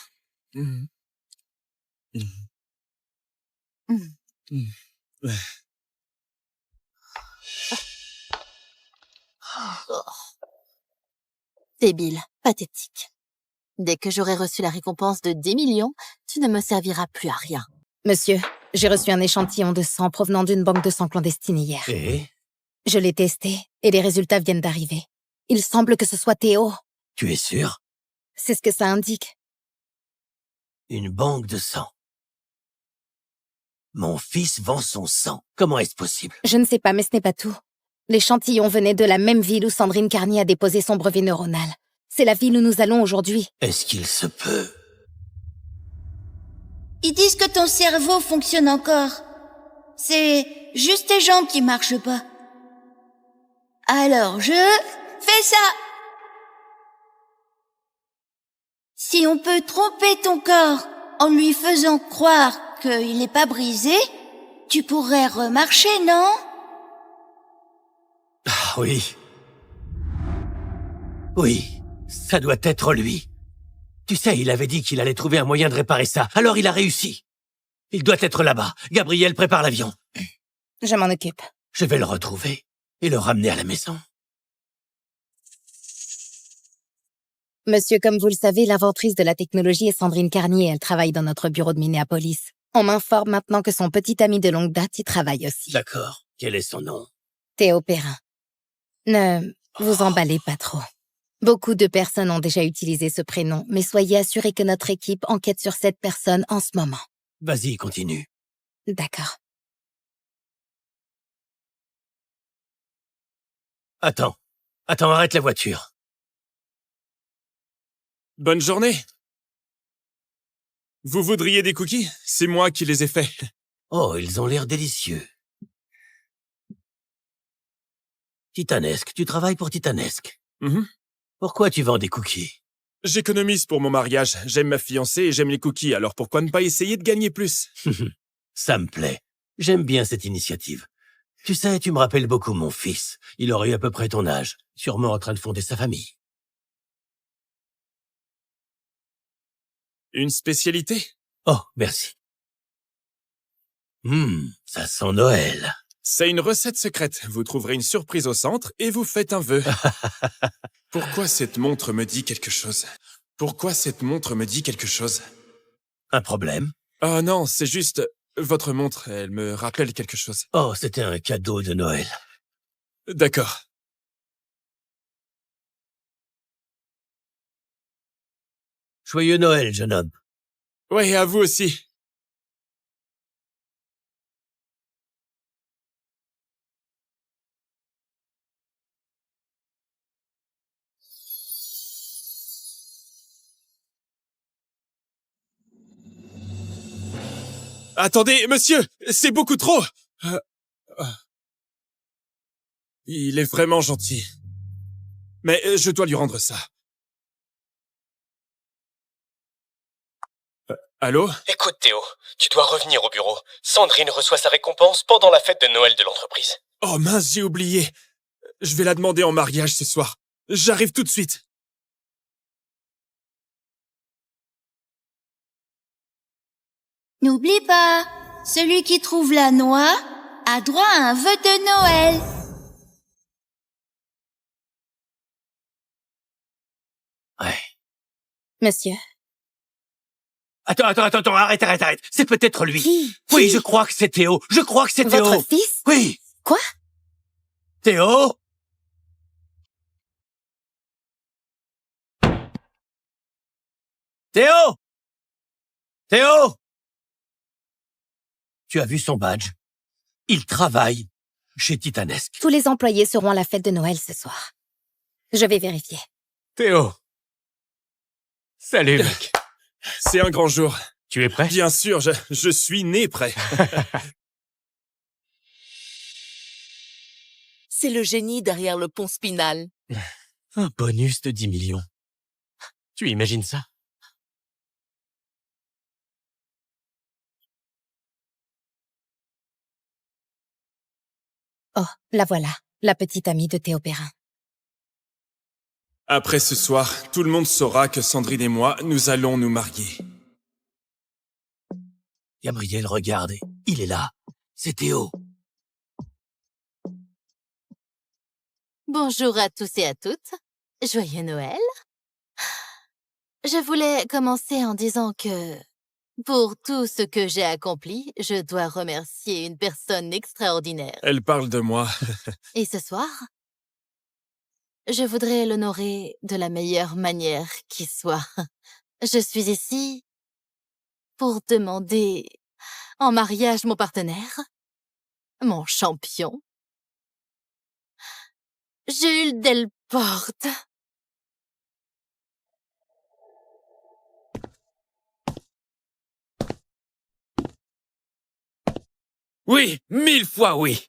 Oh. Débile, pathétique. Dès que j'aurai reçu la récompense de 10 millions, tu ne me serviras plus à rien. Monsieur, j'ai reçu un échantillon de sang provenant d'une banque de sang clandestine hier. Et Je l'ai testé et les résultats viennent d'arriver. Il semble que ce soit Théo. tu es sûr? C'est ce que ça indique. Une banque de sang. Mon fils vend son sang. Comment est-ce possible? Je ne sais pas, mais ce n'est pas tout. L'échantillon venait de la même ville où Sandrine Carnier a déposé son brevet neuronal. C'est la ville où nous allons aujourd'hui. Est-ce qu'il se peut? Ils disent que ton cerveau fonctionne encore. C'est juste tes jambes qui marchent pas. Alors je fais ça. Si on peut tromper ton corps en lui faisant croire qu'il n'est pas brisé, tu pourrais remarcher, non? Ah oui. Oui, ça doit être lui. Tu sais, il avait dit qu'il allait trouver un moyen de réparer ça. Alors il a réussi. Il doit être là-bas. Gabriel, prépare l'avion. Je m'en occupe. Je vais le retrouver et le ramener à la maison. Monsieur, comme vous le savez, l'inventrice de la technologie est Sandrine Carnier. Elle travaille dans notre bureau de Minneapolis. On m'informe maintenant que son petit ami de longue date y travaille aussi. D'accord. Quel est son nom? Théo Perrin. Ne vous emballez pas trop. Beaucoup de personnes ont déjà utilisé ce prénom, mais soyez assurés que notre équipe enquête sur cette personne en ce moment. Vas-y, continue. D'accord. Attends, arrête la voiture. Bonne journée. Vous voudriez des cookies? C'est moi qui les ai faits. Oh, ils ont l'air délicieux. Titanesque, tu travailles pour Titanesque. Pourquoi tu vends des cookies? J'économise pour mon mariage. J'aime ma fiancée et j'aime les cookies, alors pourquoi ne pas essayer de gagner plus? Ça me plaît. J'aime bien cette initiative. Tu sais, tu me rappelles beaucoup mon fils. Il aurait eu à peu près ton âge, sûrement en train de fonder sa famille. Une spécialité? Oh, merci. Ça sent Noël. C'est une recette secrète. Vous trouverez une surprise au centre et vous faites un vœu. Pourquoi cette montre me dit quelque chose? Pourquoi cette montre me dit quelque chose? Un problème? Oh non, c'est juste... Votre montre, elle me rappelle quelque chose. Oh, c'était un cadeau de Noël. D'accord. Joyeux Noël, jeune homme. Ouais, à vous aussi. Attendez, monsieur, c'est beaucoup trop. Il est vraiment gentil. Mais je dois lui rendre ça. Allô? Écoute Théo, tu dois revenir au bureau. Sandrine reçoit sa récompense pendant la fête de Noël de l'entreprise. Oh mince, j'ai oublié. Je vais la demander en mariage ce soir. J'arrive tout de suite. N'oublie pas, celui qui trouve la noix a droit à un vœu de Noël. Ouais. Monsieur. Attends, arrête. C'est peut-être lui. Qui? Oui, je crois que c'est Théo. Votre fils? Oui. Quoi? Théo? Théo? Théo? Tu as vu son badge? Il travaille chez Titanesque. Tous les employés seront à la fête de Noël ce soir. Je vais vérifier. Théo. Salut, mec. C'est un grand jour. Tu es prêt? Bien sûr, je suis né prêt. C'est le génie derrière le pont Spinal. Un bonus de 10 millions. Tu imagines ça? Oh, la voilà, la petite amie de Théo Perrin. Après ce soir, tout le monde saura que Sandrine et moi, nous allons nous marier. Gabriel, regarde, il est là. C'est Théo. Bonjour à tous et à toutes. Joyeux Noël. Je voulais commencer en disant que, pour tout ce que j'ai accompli, je dois remercier une personne extraordinaire. Elle parle de moi. Et ce soir, je voudrais l'honorer de la meilleure manière qui soit. Je suis ici pour demander en mariage mon partenaire, mon champion, Jules Delporte. Oui, 1000 fois oui.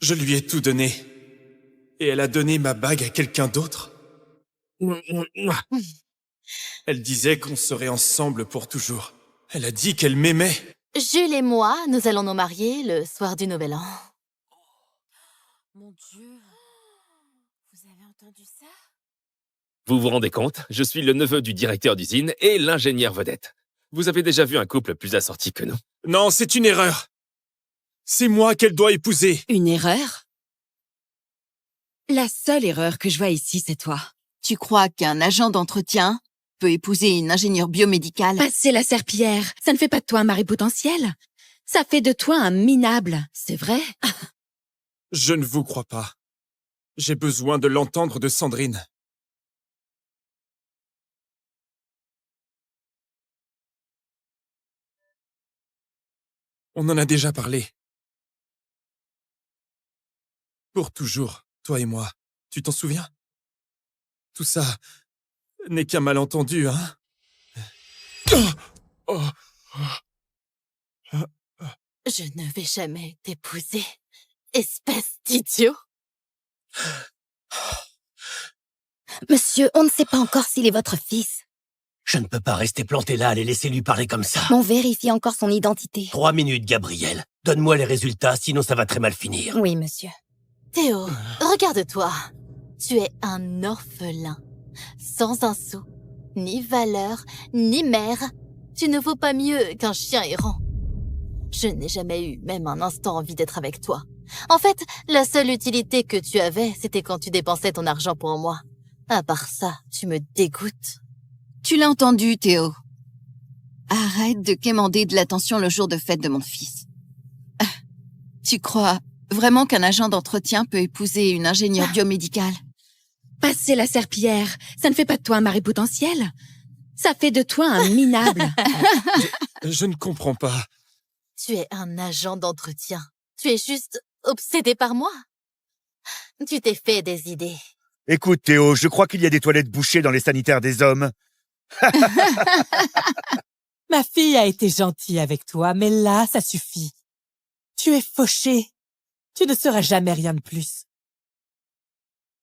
Je lui ai tout donné. Et elle a donné ma bague à quelqu'un d'autre. Elle disait qu'on serait ensemble pour toujours. Elle a dit qu'elle m'aimait. Jules et moi, nous allons nous marier le soir du Nouvel An. Mon Dieu. Vous avez entendu ça? Vous vous rendez compte? Je suis le neveu du directeur d'usine et l'ingénieur vedette. Vous avez déjà vu un couple plus assorti que nous? Non, c'est une erreur. C'est moi qu'elle doit épouser. Une erreur? La seule erreur que je vois ici, c'est toi. Tu crois qu'un agent d'entretien peut épouser une ingénieure biomédicale? Passer la serpillière, ça ne fait pas de toi un mari potentiel. Ça fait de toi un minable, c'est vrai? Je ne vous crois pas. J'ai besoin de l'entendre de Sandrine. On en a déjà parlé. Pour toujours, toi et moi. Tu t'en souviens? Tout ça n'est qu'un malentendu, hein? Je ne vais jamais t'épouser, espèce d'idiot. Monsieur, on ne sait pas encore s'il est votre fils. Je ne peux pas rester planté là à les laisser lui parler comme ça. On vérifie encore son identité. 3 minutes, Gabriel. Donne-moi les résultats, sinon ça va très mal finir. Oui, monsieur. Théo, regarde-toi. Tu es un orphelin, sans un sou, ni valeur, ni mère. Tu ne vaux pas mieux qu'un chien errant. Je n'ai jamais eu même un instant envie d'être avec toi. En fait, la seule utilité que tu avais, c'était quand tu dépensais ton argent pour moi. À part ça, tu me dégoûtes. Tu l'as entendu, Théo. Arrête de quémander de l'attention le jour de fête de mon fils. Tu crois vraiment qu'un agent d'entretien peut épouser une ingénieure biomédicale? Passer la serpillière, ça ne fait pas de toi un mari potentiel. Ça fait de toi un minable. Je ne comprends pas. Tu es un agent d'entretien. Tu es juste obsédé par moi. Tu t'es fait des idées. Écoute, Théo, je crois qu'il y a des toilettes bouchées dans les sanitaires des hommes. Ma fille a été gentille avec toi, mais là, ça suffit. Tu es fauché. Tu ne seras jamais rien de plus.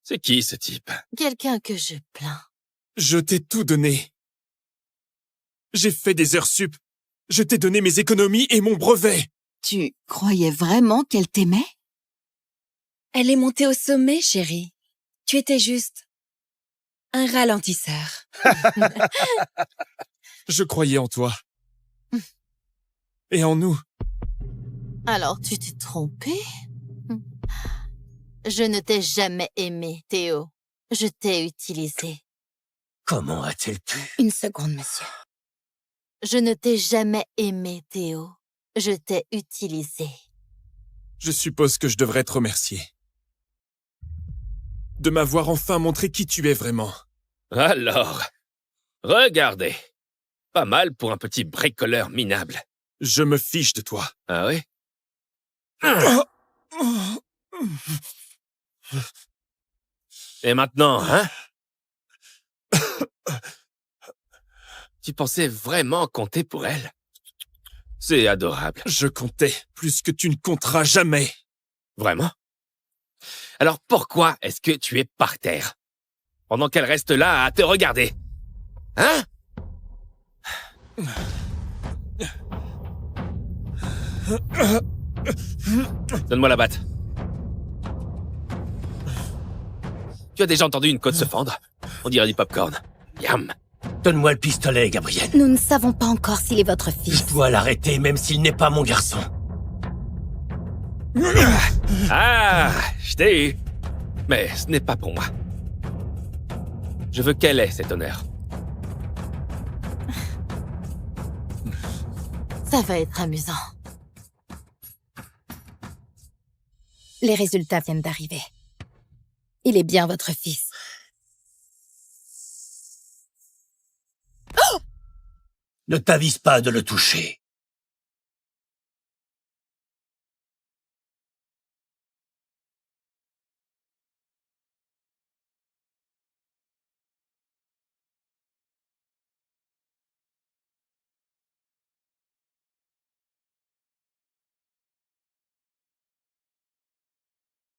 C'est qui, ce type? Quelqu'un que je plains. Je t'ai tout donné. J'ai fait des heures sup. Je t'ai donné mes économies et mon brevet. Tu croyais vraiment qu'elle t'aimait? Elle est montée au sommet, chérie. Tu étais juste un ralentisseur. Je croyais en toi. Et en nous. Alors tu t'es trompé? Je ne t'ai jamais aimé, Théo. Je t'ai utilisé. Comment a-t-elle pu? Une seconde, monsieur. Je ne t'ai jamais aimé, Théo. Je t'ai utilisé. Je suppose que je devrais te remercier. De m'avoir enfin montré qui tu es vraiment. Alors, regardez. Pas mal pour un petit bricoleur minable. Je me fiche de toi. Ah oui? Et maintenant, hein? Tu pensais vraiment compter pour elle? C'est adorable. Je comptais plus que tu ne compteras jamais. Vraiment? Alors pourquoi est-ce que tu es par terre? Pendant qu'elle reste là à te regarder? Hein? Donne-moi la batte. Tu as déjà entendu une côte se fendre? On dirait du popcorn. Yam! Donne-moi le pistolet, Gabriel. Nous ne savons pas encore s'il est votre fils. Je dois l'arrêter, même s'il n'est pas mon garçon. Ah! Je t'ai eu. Mais ce n'est pas pour moi. Je veux qu'elle ait cet honneur. Ça va être amusant. Les résultats viennent d'arriver. Il est bien votre fils. Ne t'avise pas de le toucher.